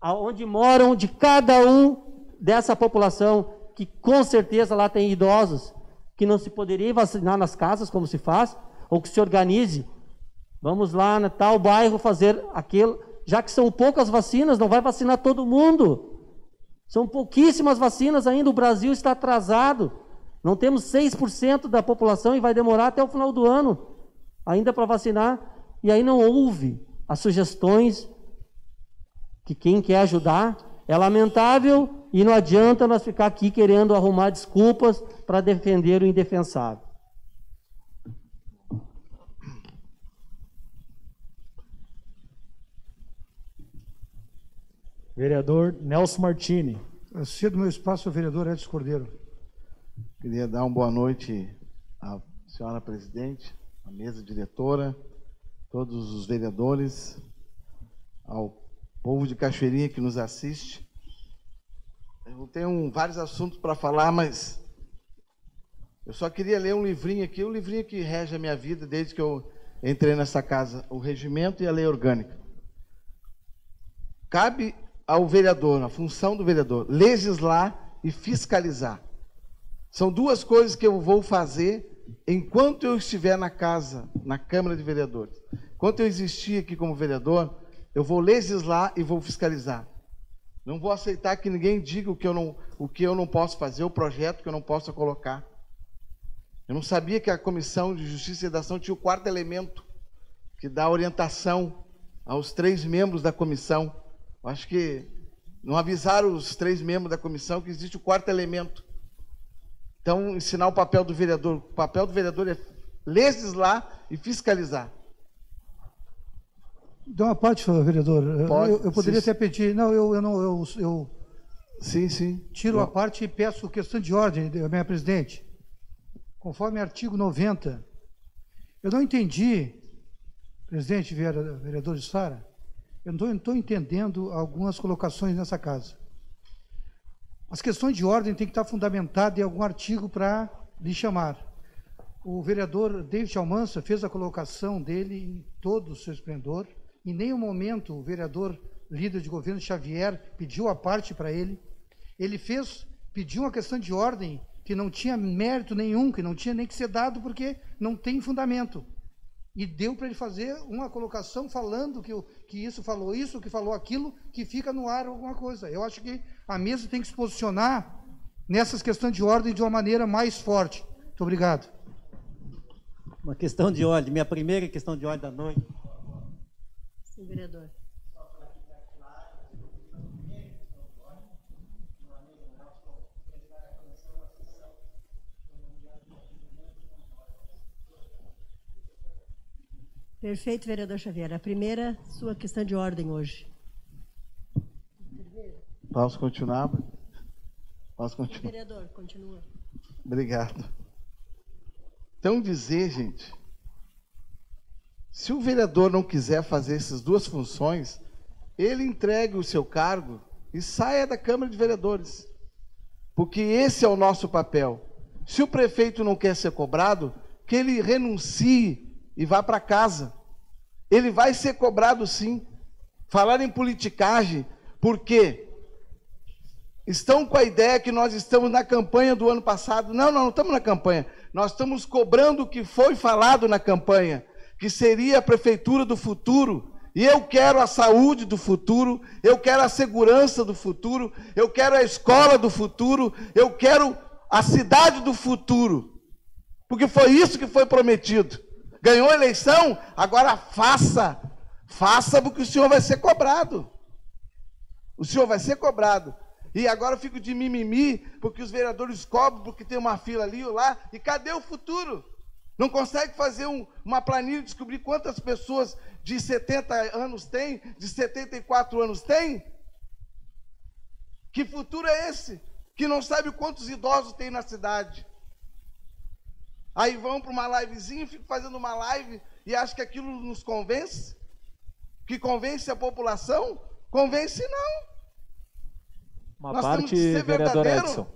aonde moram de cada um dessa população, que com certeza lá tem idosos, que não se poderia vacinar nas casas, como se faz, ou que se organize. Vamos lá na tal bairro fazer aquilo, já que são poucas vacinas, não vai vacinar todo mundo. São pouquíssimas vacinas ainda, o Brasil está atrasado. Não temos 6% da população e vai demorar até o final do ano ainda para vacinar. E aí não houve as sugestões que quem quer ajudar. É lamentável e não adianta nós ficar aqui querendo arrumar desculpas para defender o indefensável. Vereador Nelson Martini. Eu cedo meu espaço ao vereador Edson Cordeiro. Queria dar uma boa noite à senhora presidente, à mesa diretora, todos os vereadores, ao povo de Cachoeirinha que nos assiste. Eu tenho vários assuntos para falar, mas eu só queria ler um livrinho aqui, um livrinho que rege a minha vida desde que eu entrei nessa casa, o Regimento e a Lei Orgânica. Cabe ao vereador, a função do vereador, legislar e fiscalizar. São duas coisas que eu vou fazer enquanto eu estiver na casa, na Câmara de Vereadores. Enquanto eu existir aqui como vereador, eu vou legislar e vou fiscalizar. Não vou aceitar que ninguém diga o que eu não posso fazer, o projeto que eu não posso colocar. Eu não sabia que a Comissão de Justiça e Redação tinha o 4º elemento, que dá orientação aos 3 membros da comissão. Eu acho que não avisaram os 3 membros da comissão que existe o 4º elemento. Então, ensinar o papel do vereador. O papel do vereador é legislar e fiscalizar. Dá uma parte, vereador. Pode, eu poderia até pedir. Não, eu sim. Tiro a parte e peço questão de ordem, minha presidente. Conforme artigo 90. Eu não entendi, presidente, vereador Jussara, eu não estou entendendo algumas colocações nessa casa. As questões de ordem têm que estar fundamentadas em algum artigo para lhe chamar. O vereador David Almança fez a colocação dele em todo o seu esplendor. Em nenhum momento o vereador líder de governo Xavier pediu a parte para ele. Ele pediu uma questão de ordem que não tinha mérito nenhum, que não tinha nem que ser dado porque não tem fundamento. E deu para ele fazer uma colocação falando que isso falou isso, que falou aquilo, que fica no ar alguma coisa. Eu acho que a mesa tem que se posicionar nessas questões de ordem de uma maneira mais forte. Muito obrigado. Uma questão de ordem, minha primeira questão de ordem da noite. Sim, vereador. Perfeito, vereador Xavier. A primeira, sua questão de ordem hoje. Posso continuar? Posso continuar? Vereador, continua. Obrigado. Então, dizer, gente, se o vereador não quiser fazer essas duas funções, ele entregue o seu cargo e saia da Câmara de Vereadores. Porque esse é o nosso papel. Se o prefeito não quer ser cobrado, que ele renuncie e vá para casa. Ele vai ser cobrado sim. Falar em politicagem, porque estão com a ideia que nós estamos na campanha do ano passado. Não estamos na campanha. Nós estamos cobrando o que foi falado na campanha, que seria a prefeitura do futuro. E eu quero a saúde do futuro, eu quero a segurança do futuro, eu quero a escola do futuro, eu quero a cidade do futuro. Porque foi isso que foi prometido. Ganhou a eleição, agora faça porque o senhor vai ser cobrado. O senhor vai ser cobrado. E agora eu fico de mimimi, porque os vereadores cobram, porque tem uma fila ali ou lá, e cadê o futuro? Não consegue fazer uma planilha e descobrir quantas pessoas de 70 anos tem, de 74 anos tem? Que futuro é esse? Que não sabe quantos idosos tem na cidade. Aí vão para uma livezinha, ficam fazendo uma live e acham que aquilo nos convence? Que convence a população? Convence não. Uma Nós parte, temos que ser vereador verdadeiro. Edson.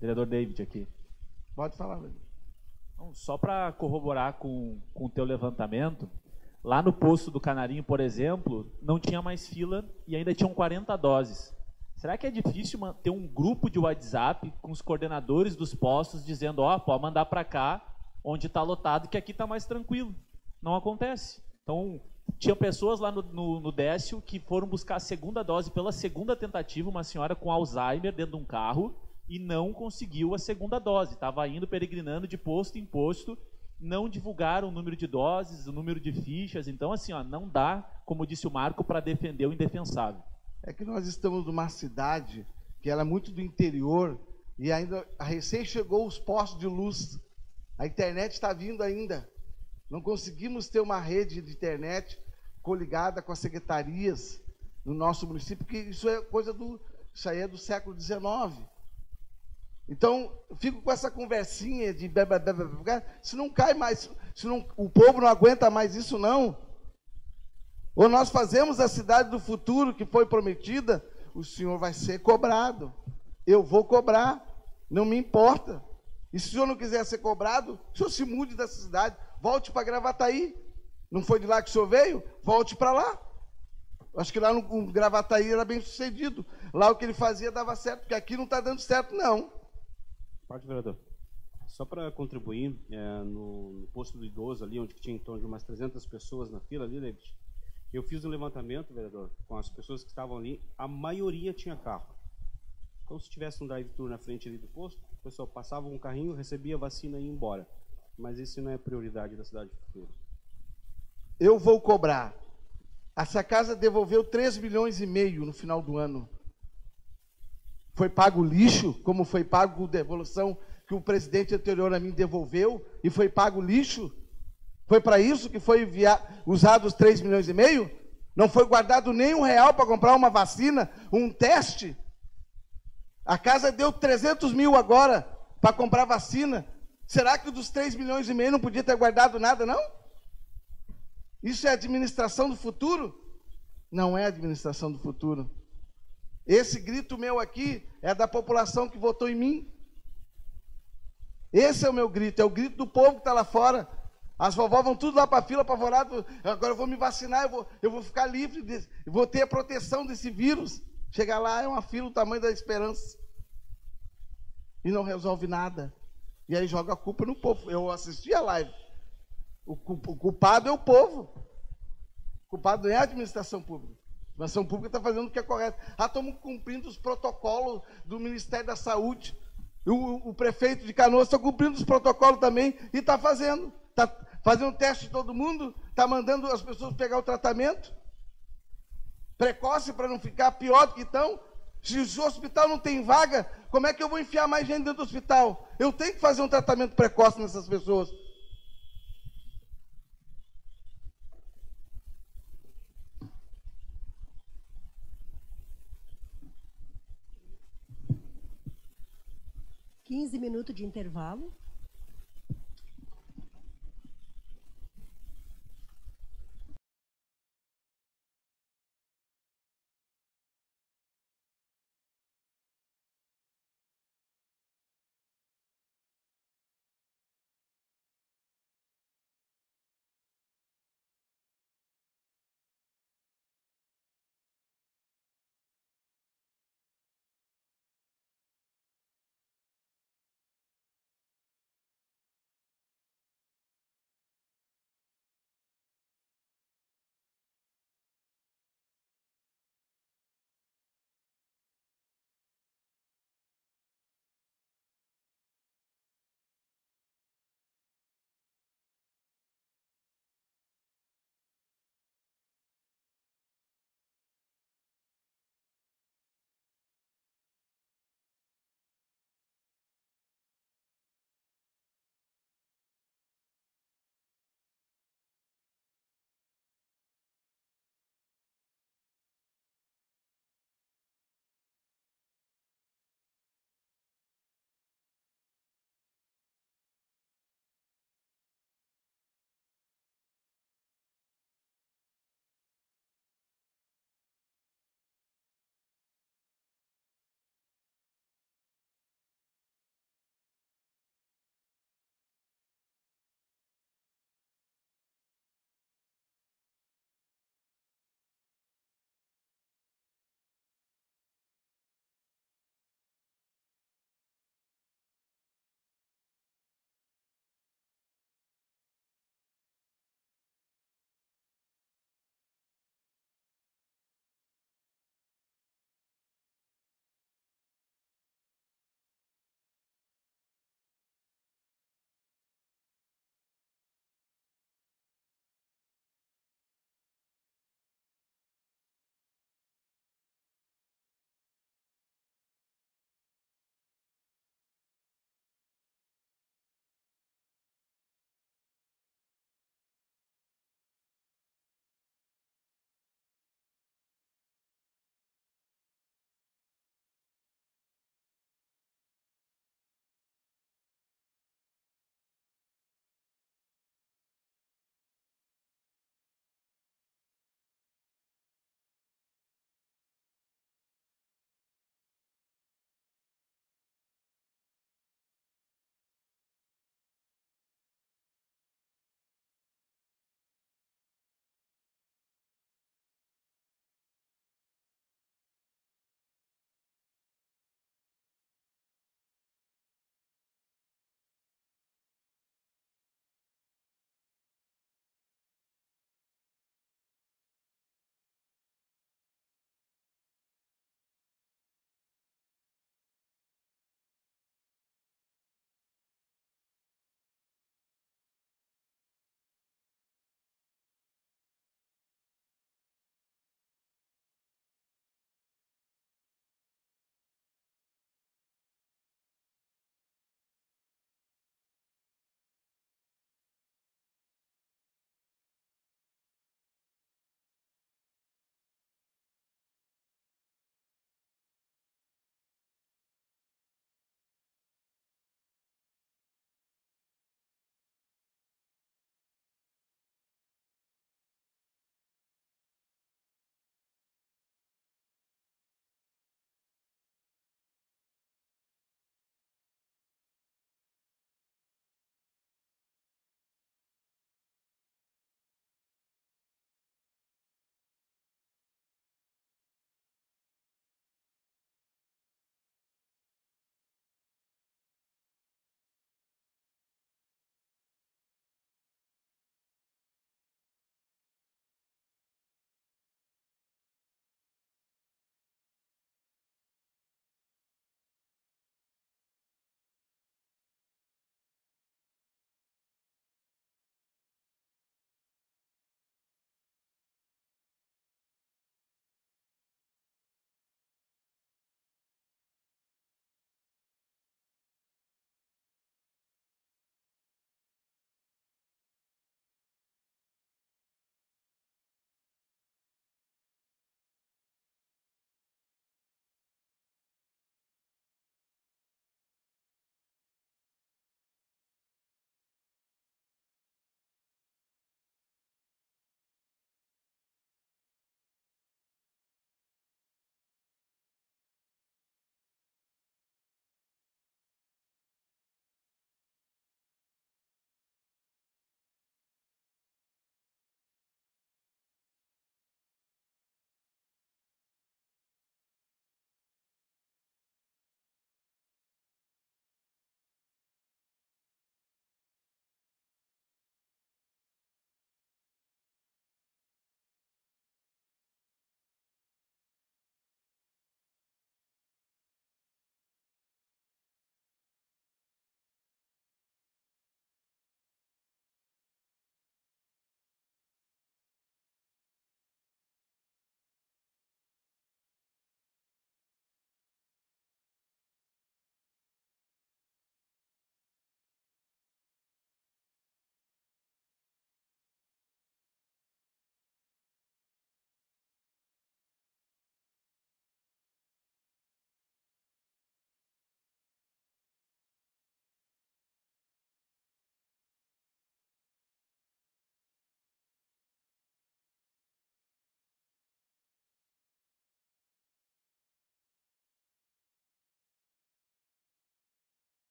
Vereador David aqui. Pode falar, velho. Só para corroborar com o teu levantamento, lá no posto do Canarinho, por exemplo, não tinha mais fila e ainda tinham 40 doses. Será que é difícil ter um grupo de WhatsApp com os coordenadores dos postos dizendo, pode mandar para cá, onde está lotado, que aqui está mais tranquilo? Não acontece. Então, tinha pessoas lá no Décio que foram buscar a segunda dose pela segunda tentativa, uma senhora com Alzheimer dentro de um carro, e não conseguiu a segunda dose. Estava indo peregrinando de posto em posto, não divulgaram o número de doses, o número de fichas. Então, assim, não dá, como disse o Marco, para defender o indefensável. É que nós estamos numa cidade que ela é muito do interior e ainda recém chegou os postos de luz. A internet está vindo ainda. Não conseguimos ter uma rede de internet coligada com as secretarias no nosso município, porque isso aí é do século XIX. Então, eu fico com essa conversinha de se não cai mais, o povo não aguenta mais isso não. Ou nós fazemos a cidade do futuro que foi prometida, o senhor vai ser cobrado. Eu vou cobrar, não me importa. E se o senhor não quiser ser cobrado, o senhor se mude dessa cidade, volte para Gravataí. Não foi de lá que o senhor veio? Volte para lá. Acho que lá no Gravataí era bem sucedido. Lá o que ele fazia dava certo, porque aqui não está dando certo, não. Parte, vereador. Só para contribuir, no posto do idoso ali, onde tinha em torno de umas 300 pessoas na fila ali, David, eu fiz um levantamento, vereador, com as pessoas que estavam ali, a maioria tinha carro. Então, se tivesse um drive-thru na frente ali do posto, o pessoal passava um carrinho, recebia a vacina e ia embora. Mas isso não é prioridade da cidade de futuro. Eu vou cobrar. Essa casa devolveu 3,5 milhões no final do ano. Foi pago lixo, como foi pago devolução que o presidente anterior a mim devolveu, e foi pago lixo? Foi para isso que foi usado os 3,5 milhões? Não foi guardado nem R$1 para comprar uma vacina, um teste. A casa deu 300 mil agora para comprar vacina. Será que dos 3,5 milhões não podia ter guardado nada, não? Isso é administração do futuro? Não é administração do futuro. Esse grito meu aqui é da população que votou em mim. Esse é o meu grito, é o grito do povo que está lá fora. As vovós vão tudo lá para a fila, apavorado. Agora eu vou me vacinar, eu vou ficar livre, vou ter a proteção desse vírus. Chegar lá é uma fila do tamanho da esperança. E não resolve nada. E aí joga a culpa no povo. Eu assisti a live. O culpado é o povo. O culpado não é a administração pública. A administração pública está fazendo o que é correto. Estamos cumprindo os protocolos do Ministério da Saúde. O prefeito de Canoas está cumprindo os protocolos também e está fazendo. Está fazendo teste de todo mundo, está mandando as pessoas pegar o tratamento precoce para não ficar pior do que estão. Se o hospital não tem vaga, como é que eu vou enfiar mais gente dentro do hospital? Eu tenho que fazer um tratamento precoce nessas pessoas. Quinze minutos de intervalo.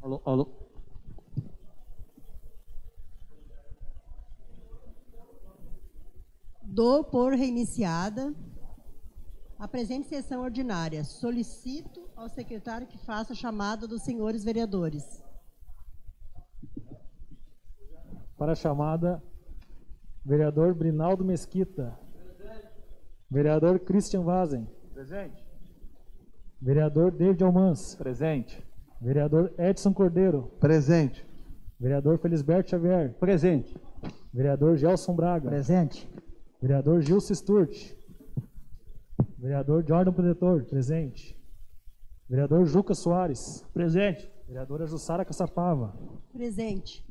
Alô, alô. Dou por reiniciada a presente sessão ordinária. Solicito ao secretário que faça a chamada dos senhores vereadores. Para a chamada, vereador Brinaldo Mesquita. Vereador Christian Vazen. Presente. Vereador David Almans. Presente. Vereador Edson Cordeiro. Presente. Vereador Felisberto Xavier. Presente. Vereador Gelson Braga. Presente. Vereador Gilson Sturte. Vereador Jordan Protetor. Presente. Vereador Juca Soares. Presente. Vereadora Jussara Caçapava. Presente.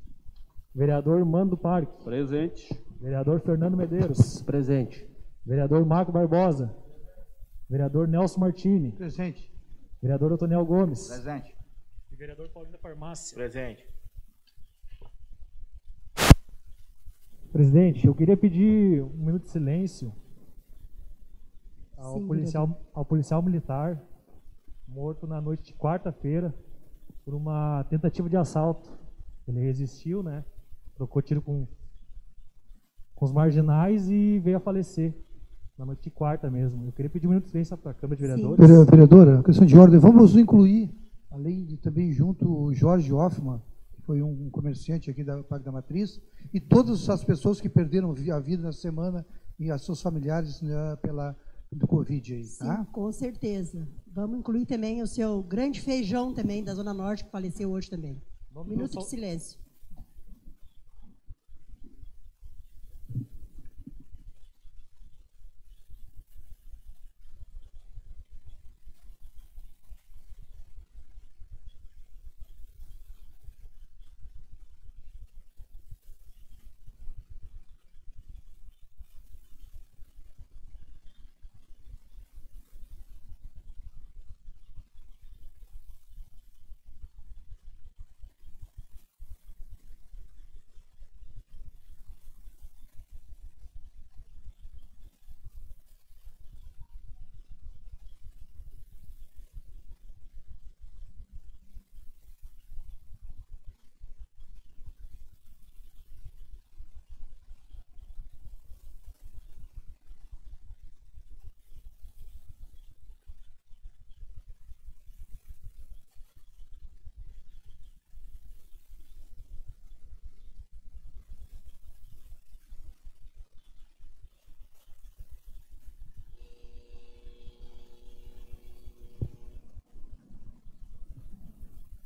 Vereador Mando Parque. Presente. Vereador Fernando Medeiros. Presente. Vereador Marco Barbosa. Vereador Nelson Martini. Presente. Vereador Otoniel Gomes. Presente. E vereador Paulinho da Farmácia. Presente. Presidente, eu queria pedir um minuto de silêncio ao Sim, policial militar morto na noite de quarta-feira por uma tentativa de assalto. Ele resistiu, né? Trocou tiro com os marginais e veio a falecer na noite de quarta mesmo. Eu queria pedir um minuto de silêncio para a Câmara de Vereadores. Vereadora, questão de ordem, vamos incluir, além de também junto o Jorge Hoffmann, que foi um comerciante aqui da Parque da Matriz, e todas as pessoas que perderam a vida na semana e as seus familiares, né, do Covid aí, tá? Sim, com certeza. Vamos incluir também o seu grande Feijão também, da Zona Norte, que faleceu hoje também. Minuto de silêncio.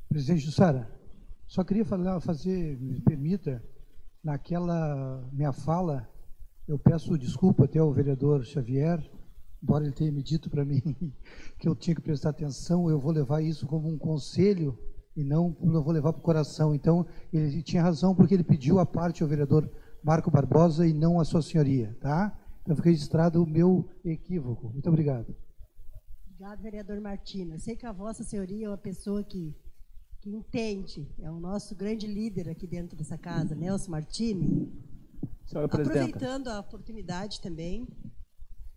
Presidente Jussara, só queria fazer, me permita, naquela minha fala, eu peço desculpa até ao vereador Xavier, embora ele tenha me dito para mim que eu tinha que prestar atenção, eu vou levar isso como um conselho e não vou levar para o coração. Então, ele tinha razão porque ele pediu a parte ao vereador Marco Barbosa e não a sua senhoria, tá? Então, fica registrado o meu equívoco. Muito obrigado. Obrigado, vereador Martino. Eu sei que a vossa senhoria é uma pessoa que entende, é o nosso grande líder aqui dentro dessa casa, Nelson Martini. Senhora Presidenta. Aproveitando a oportunidade também.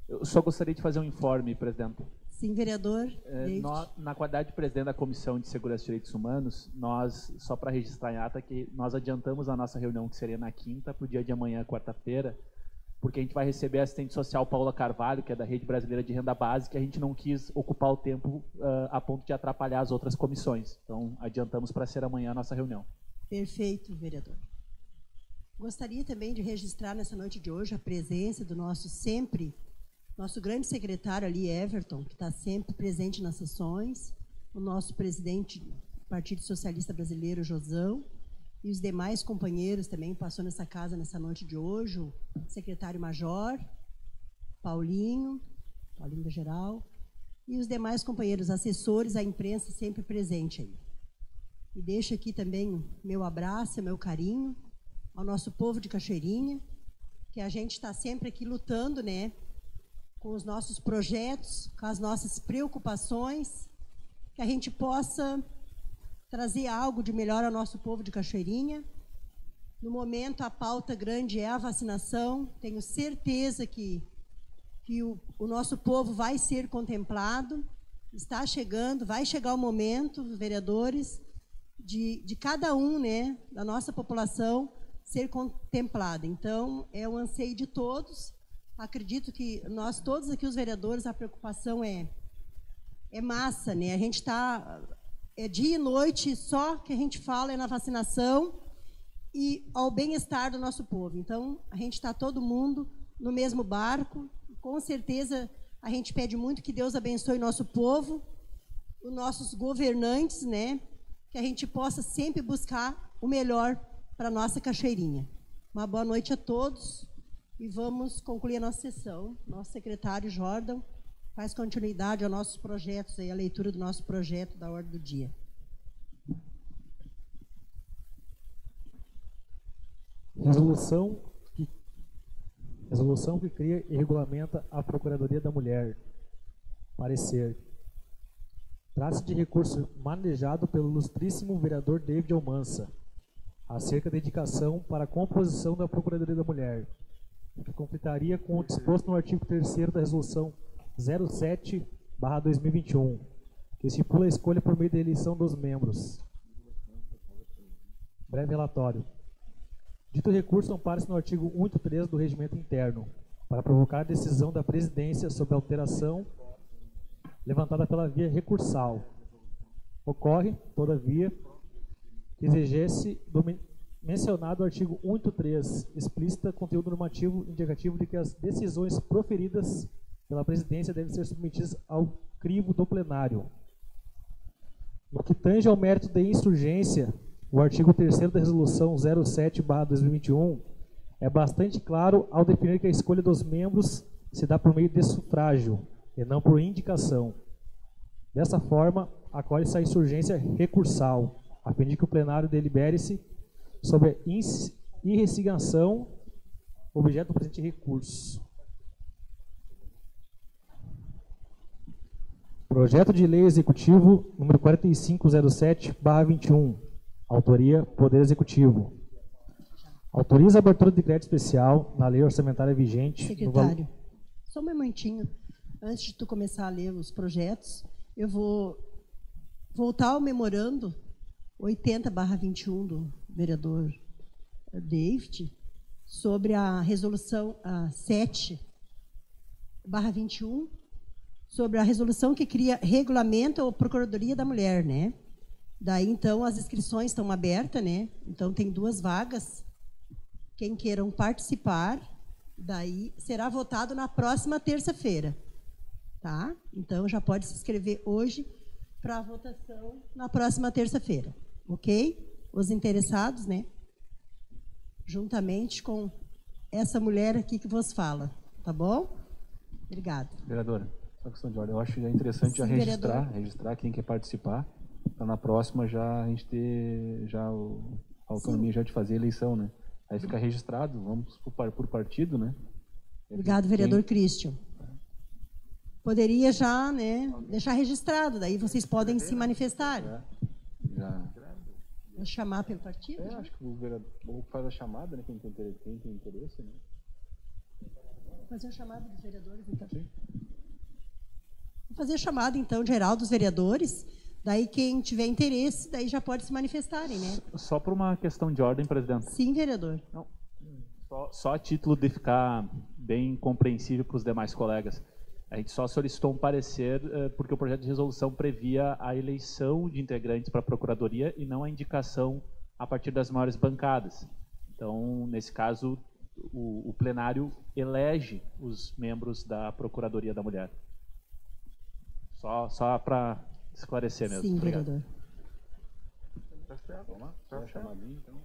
Eu só gostaria de fazer um informe, Presidenta. Sim, vereador. Na qualidade de presidente da Comissão de Segurança e Direitos Humanos, nós, só para registrar em ata, que nós adiantamos a nossa reunião, que seria na quinta, para o dia de amanhã, quarta-feira, porque a gente vai receber a assistente social Paula Carvalho, que é da Rede Brasileira de Renda Básica, e a gente não quis ocupar o tempo a ponto de atrapalhar as outras comissões. Então, adiantamos para ser amanhã a nossa reunião. Perfeito, vereador. Gostaria também de registrar nessa noite de hoje a presença do nosso grande secretário ali, Everton, que está sempre presente nas sessões, o nosso presidente do Partido Socialista Brasileiro, Josão, e os demais companheiros também passou nessa casa nessa noite de hoje, o secretário-major, Paulinho da Geral, e os demais companheiros, assessores, a imprensa sempre presente aí. E deixo aqui também meu abraço, meu carinho ao nosso povo de Cachoeirinha, que a gente está sempre aqui lutando, né, com os nossos projetos, com as nossas preocupações, que a gente possa trazer algo de melhor ao nosso povo de Cachoeirinha, No momento, a pauta grande é a vacinação. Tenho certeza que o nosso povo vai ser contemplado. Está chegando, vai chegar o momento, vereadores, de cada um, né, da nossa população ser contemplado. Então, é o anseio de todos. Acredito que nós todos aqui, os vereadores, a preocupação é massa, né? A gente está... É dia e noite, só que a gente fala é na vacinação e ao bem-estar do nosso povo. Então, a gente está todo mundo no mesmo barco. Com certeza, a gente pede muito que Deus abençoe nosso povo, os nossos governantes, né? Que a gente possa sempre buscar o melhor para a nossa Cachoeirinha. Uma boa noite a todos e vamos concluir a nossa sessão. Nosso secretário Jordan faz continuidade aos nossos projetos, aí, a leitura do nosso projeto da ordem do dia. Resolução que cria e regulamenta a Procuradoria da Mulher. Parecer. Trata-se de recurso manejado pelo ilustríssimo vereador David Almança, acerca da indicação para a composição da Procuradoria da Mulher, que conflitaria com o disposto no artigo 3º da Resolução 07/2021, que estipula a escolha por meio da eleição dos membros. Breve relatório. Dito recurso ampara-se no artigo 183 do Regimento Interno, para provocar a decisão da Presidência sobre a alteração levantada pela via recursal. Ocorre, todavia, que exigesse do mencionado artigo 183, explícita conteúdo normativo indicativo de que as decisões proferidas pela Presidência devem ser submetidas ao crivo do plenário. No que tange ao mérito de insurgência, o artigo 3º da Resolução 07/2021 é bastante claro ao definir que a escolha dos membros se dá por meio de sufrágio e não por indicação. Dessa forma, acolhe-se a insurgência recursal, a fim de que o plenário delibere-se sobre a irresignação objeto do presente recurso. Projeto de Lei Executivo número 4507/21. Autoria, Poder Executivo. Autoriza a abertura de crédito especial na lei orçamentária vigente. Secretário, só um momentinho. Antes de tu começar a ler os projetos, eu vou voltar ao memorando 80/21 do vereador David, sobre a resolução 7/21, sobre a resolução que regulamenta a Procuradoria da Mulher, né? Daí, então, as inscrições estão abertas, né? Então, tem 2 vagas. Quem queiram participar, daí será votado na próxima terça-feira, tá? Então, já pode se inscrever hoje para a votação na próxima terça-feira, ok? Os interessados, né? Juntamente com essa mulher aqui que vos fala, tá bom? Obrigada. Vereadora, só questão de ordem. Eu acho que é interessante Sim, já registrar quem quer participar, para na próxima já a gente ter já a autonomia já de fazer a eleição, né? Aí fica registrado, vamos por partido, né? Obrigado, vereador Christian. Poderia já, né, deixar registrado, daí vocês podem se manifestar. Já. Vou chamar pelo partido? Acho que o vereador faz a chamada, né? Quem tem interesse, né? Vou fazer a chamada dos vereadores, então. Sim. Vou fazer a chamada, então, geral dos vereadores. Daí, quem tiver interesse, daí já pode se manifestarem, né? Só por uma questão de ordem, presidente. Sim, vereador. Não, só a título de ficar bem compreensível para os demais colegas. A gente só solicitou um parecer porque o projeto de resolução previa a eleição de integrantes para a Procuradoria e não a indicação a partir das maiores bancadas. Então, nesse caso, o plenário elege os membros da Procuradoria da Mulher. Só para esclarecer mesmo. Sim, obrigado. vereador. Vamos lá, a chamadinha, então.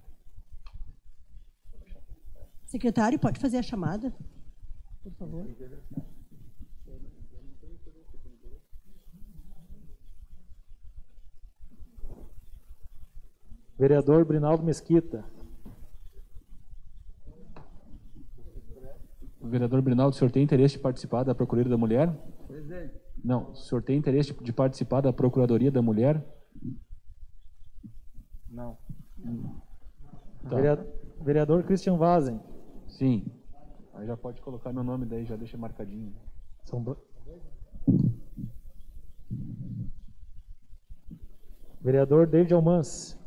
Secretário, pode fazer a chamada, por favor. Vereador Brinaldo Mesquita. Vereador Brinaldo, o senhor tem interesse de participar da Procuradoria da Mulher? Presente. Não, o senhor tem interesse de participar da Procuradoria da Mulher? Não. Tá. Vereador Christian Vazen. Sim. Aí já pode colocar meu nome daí, já deixa marcadinho. Vereador David Almance.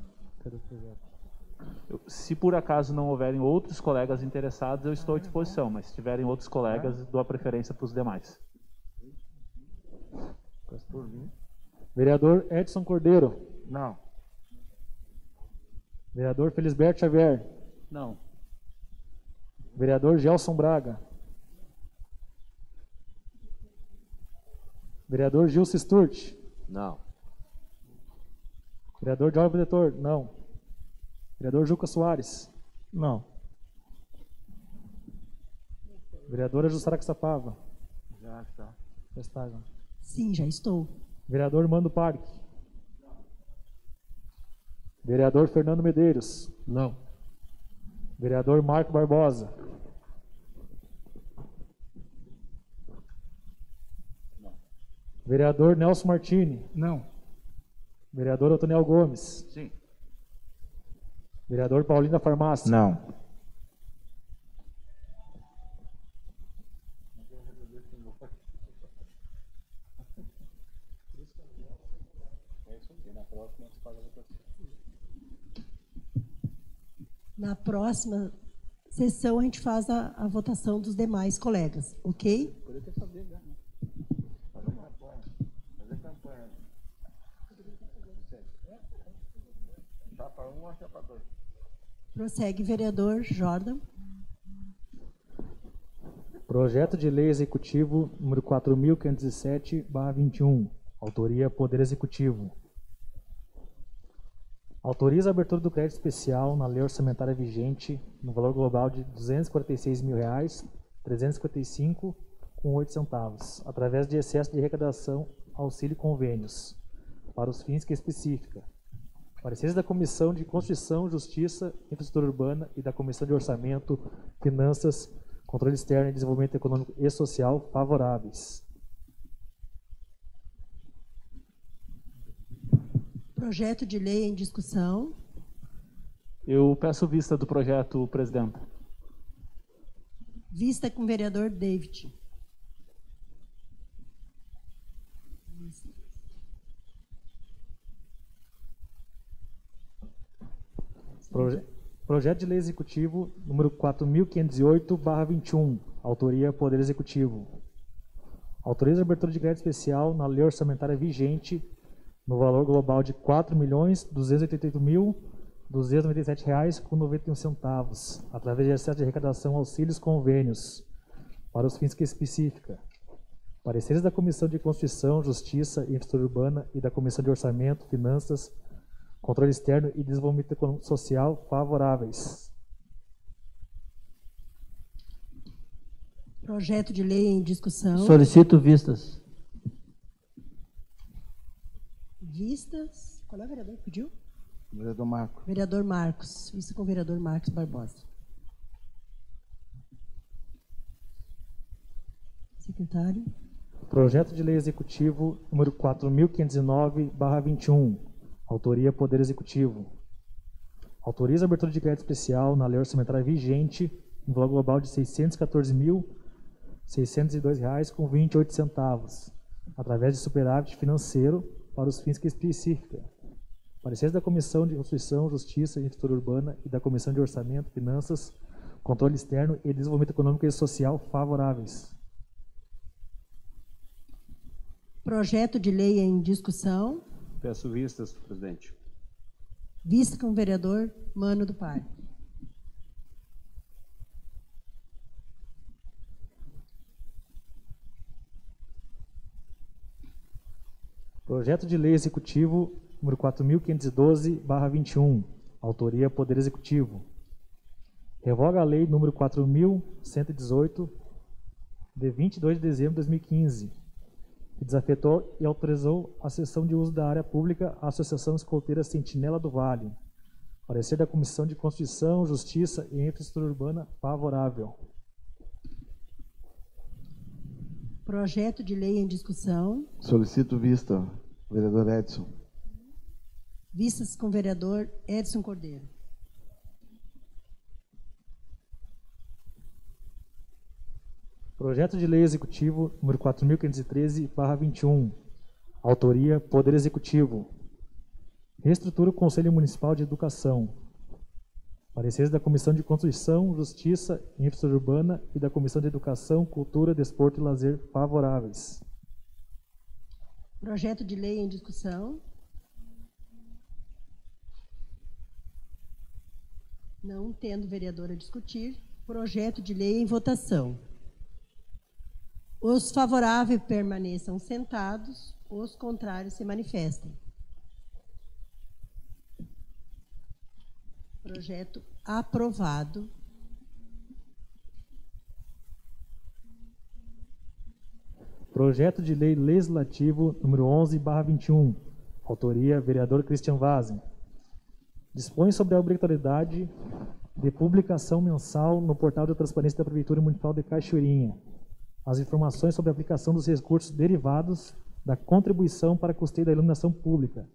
Cadê o projeto? Se por acaso não houverem outros colegas interessados, eu estou à disposição, mas se tiverem outros colegas, dou a preferência para os demais. Vereador Edson Cordeiro. Não. Vereador Felisberto Xavier. Não. Vereador Gelson Braga. Vereador Gilson Sturte. Não. Vereador Jorge Protetor. Não. Vereador Juca Soares. Não. Vereadora Jussara Caçapava. Já está. Já está, já. Sim, já estou. Vereador Mando Parque. Vereador Fernando Medeiros. Não. Vereador Marco Barbosa. Não. Vereador Nelson Martini. Não. Vereador Otoniel Gomes. Sim. Vereador Paulinho da Farmácia. Não. Na próxima sessão a gente faz a votação dos demais colegas, ok? Poderia ter sabido, né? Fazer campanha. Fazer campanha. Dá para um ou dá para dois? Prossegue, vereador Jordan. Projeto de Lei Executivo número 4.517/21. Autoria Poder Executivo. Autoriza a abertura do crédito especial na lei orçamentária vigente no valor global de R$ 246.355,08 centavos, através de excesso de arrecadação, auxílio e convênios, para os fins que especifica. Pareceres da Comissão de Constituição, Justiça, Infraestrutura Urbana e da Comissão de Orçamento, Finanças, Controle Externo e Desenvolvimento Econômico e Social favoráveis. Projeto de lei em discussão. Eu peço vista do projeto, presidente. Vista com o vereador David. Projeto de Lei Executivo número 4.508/21. Autoria Poder Executivo. Autoriza a abertura de crédito especial na lei orçamentária vigente no valor global de R$ 4.288.297,91, através de excesso de arrecadação, auxílios e convênios, para os fins que especifica. Pareceres da Comissão de Constituição, Justiça e Infraestrutura Urbana e da Comissão de Orçamento, Finanças, Controle Externo e Desenvolvimento Econômico e Social favoráveis. Projeto de lei em discussão. Solicito vistas. Vistas. Qual é o vereador que pediu? Vereador Marcos. Vereador Marcos. Vista com o vereador Marcos Barbosa. Secretário. Projeto de Lei Executivo número 4.509/21. Autoria Poder Executivo. Autoriza a abertura de crédito especial na lei orçamentária vigente no valor global de R$ 614.602,28, através de superávit financeiro para os fins que especifica. Pareceres da Comissão de Constituição, Justiça e Infraestrutura Urbana e da Comissão de Orçamento, Finanças, Controle Externo e Desenvolvimento Econômico e Social favoráveis. Projeto de lei em discussão. Peço vistas, presidente. Vista com o vereador Mano do Parque. Projeto de Lei Executivo número 4.512/21. Autoria Poder Executivo. Revoga a Lei número 4.118, de 22 de dezembro de 2015, que desafetou e autorizou a cessão de uso da área pública à Associação Escoteira Sentinela do Vale. Parecer da Comissão de Constituição, Justiça e Infraestrutura Urbana favorável. Projeto de lei em discussão. Solicito vista, vereador Edson. Vistas com o vereador Edson Cordeiro. Projeto de Lei Executivo número 4.513/21. Autoria: Poder Executivo. Reestrutura o Conselho Municipal de Educação. Pareceres da Comissão de Constituição, Justiça e Infraestrutura Urbana e da Comissão de Educação, Cultura, Desporto e Lazer favoráveis. Projeto de lei em discussão. Não tendo vereador a discutir, projeto de lei em votação. Os favoráveis permaneçam sentados, os contrários se manifestem. Projeto aprovado. Projeto de Lei Legislativo número 11/21. Autoria: vereador Christian Vazen. Dispõe sobre a obrigatoriedade de publicação mensal no portal de transparência da Prefeitura Municipal de Cachoeirinha as informações sobre a aplicação dos recursos derivados da contribuição para custeio da iluminação pública,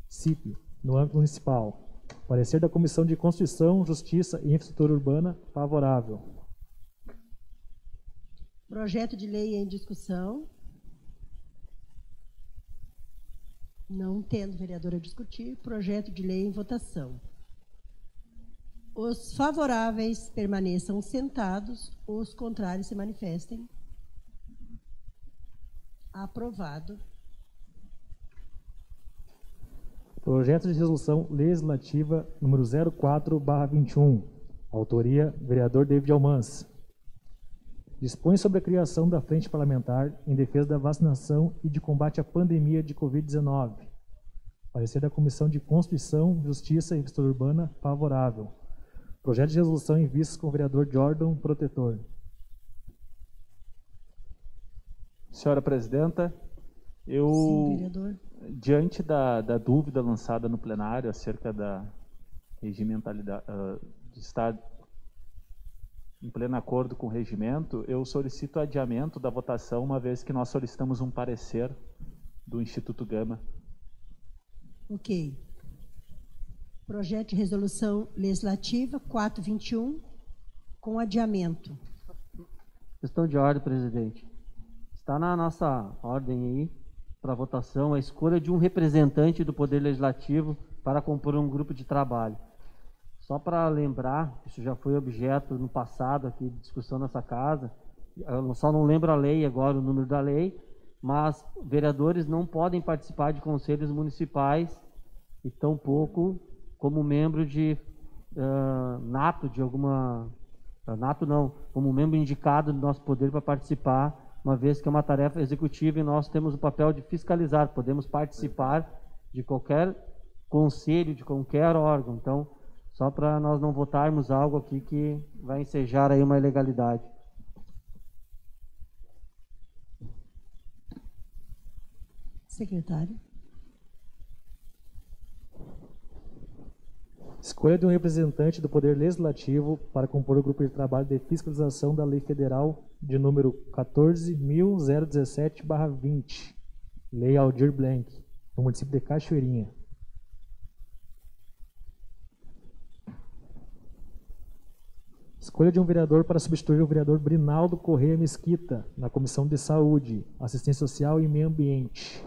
CIP, no âmbito municipal. Parecer da Comissão de Constituição, Justiça e Infraestrutura Urbana favorável. Projeto de lei em discussão. Não tendo vereador a discutir, projeto de lei em votação. Os favoráveis permaneçam sentados, os contrários se manifestem. Aprovado. Projeto de Resolução Legislativa número 04/21. Autoria: vereador David Almans. Dispõe sobre a criação da Frente Parlamentar em defesa da vacinação e de combate à pandemia de Covid-19. Parecer da Comissão de Constituição, Justiça e Infraestrutura Urbana favorável. Projeto de resolução em vistas com o vereador Jordan, protetor. Senhora Presidenta, eu, Sim, vereador. Diante da dúvida lançada no plenário acerca da regimentalidade, de estar em pleno acordo com o regimento, eu solicito adiamento da votação, uma vez que nós solicitamos um parecer do Instituto Gama. Ok. Projeto de resolução legislativa 421, com adiamento. Questão de ordem, presidente. Está na nossa ordem aí, para votação, a escolha de um representante do Poder Legislativo para compor um grupo de trabalho. Só para lembrar, isso já foi objeto no passado aqui de discussão nessa casa, eu só não lembro a lei agora, o número da lei, mas vereadores não podem participar de conselhos municipais e tampouco como membro de nato de alguma... nato não, como membro indicado do nosso poder para participar, uma vez que é uma tarefa executiva e nós temos o papel de fiscalizar, podemos participar de qualquer conselho, de qualquer órgão. Então, só para nós não votarmos algo aqui que vai ensejar aí uma ilegalidade. Secretário. Escolha de um representante do Poder Legislativo para compor o grupo de trabalho de fiscalização da Lei Federal de número 14.017/20, Lei Aldir Blanc, no município de Cachoeirinha. Escolha de um vereador para substituir o vereador Brinaldo Correia Mesquita, na Comissão de Saúde, Assistência Social e Meio Ambiente.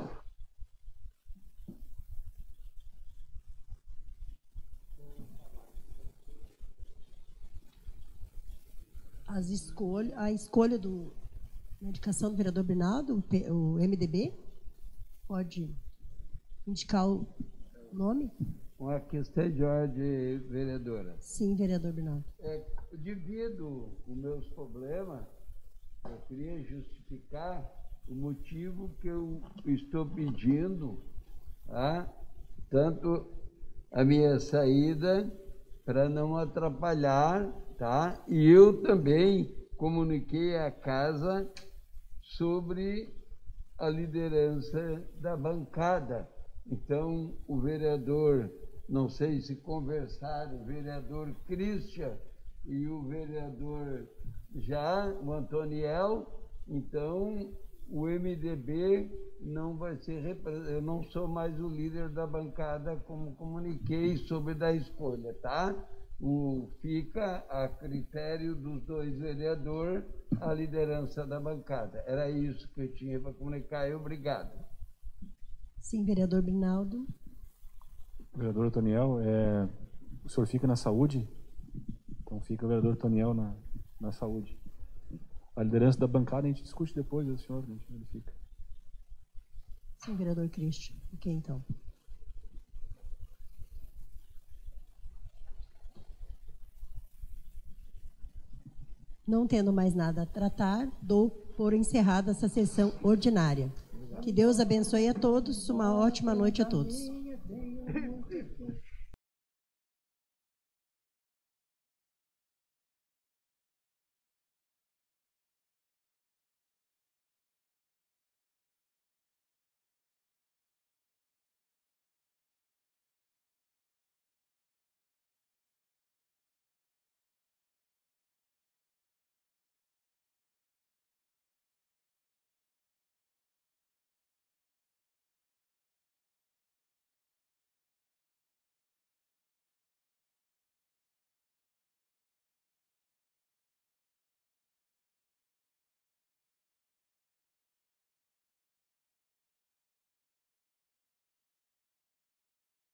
A escolha da indicação do vereador Brinaldo, o MDB, pode indicar o nome? Uma questão de ordem, vereadora. Sim, vereador Brinaldo. Devido aos meus problemas, eu queria justificar o motivo que eu estou pedindo, tanto a minha saída, para não atrapalhar, tá? E eu também comuniquei à casa sobre a liderança da bancada. Então, o vereador, não sei se conversaram, o vereador Christian e o vereador o Antoniel, então o MDB não vai ser representado. Eu não sou mais o líder da bancada, como comuniquei sobre da escolha, tá? Fica a critério dos dois vereadores a liderança da bancada. Era isso que eu tinha para comunicar e obrigado. Sim, vereador Brinaldo. Vereador Toniel, o senhor fica na saúde? Então fica o vereador Toniel na saúde. A liderança da bancada a gente discute depois, o senhor, a gente verifica. Sim, vereador Cristian. Ok, então. Não tendo mais nada a tratar, dou por encerrada essa sessão ordinária. Que Deus abençoe a todos, uma ótima noite a todos.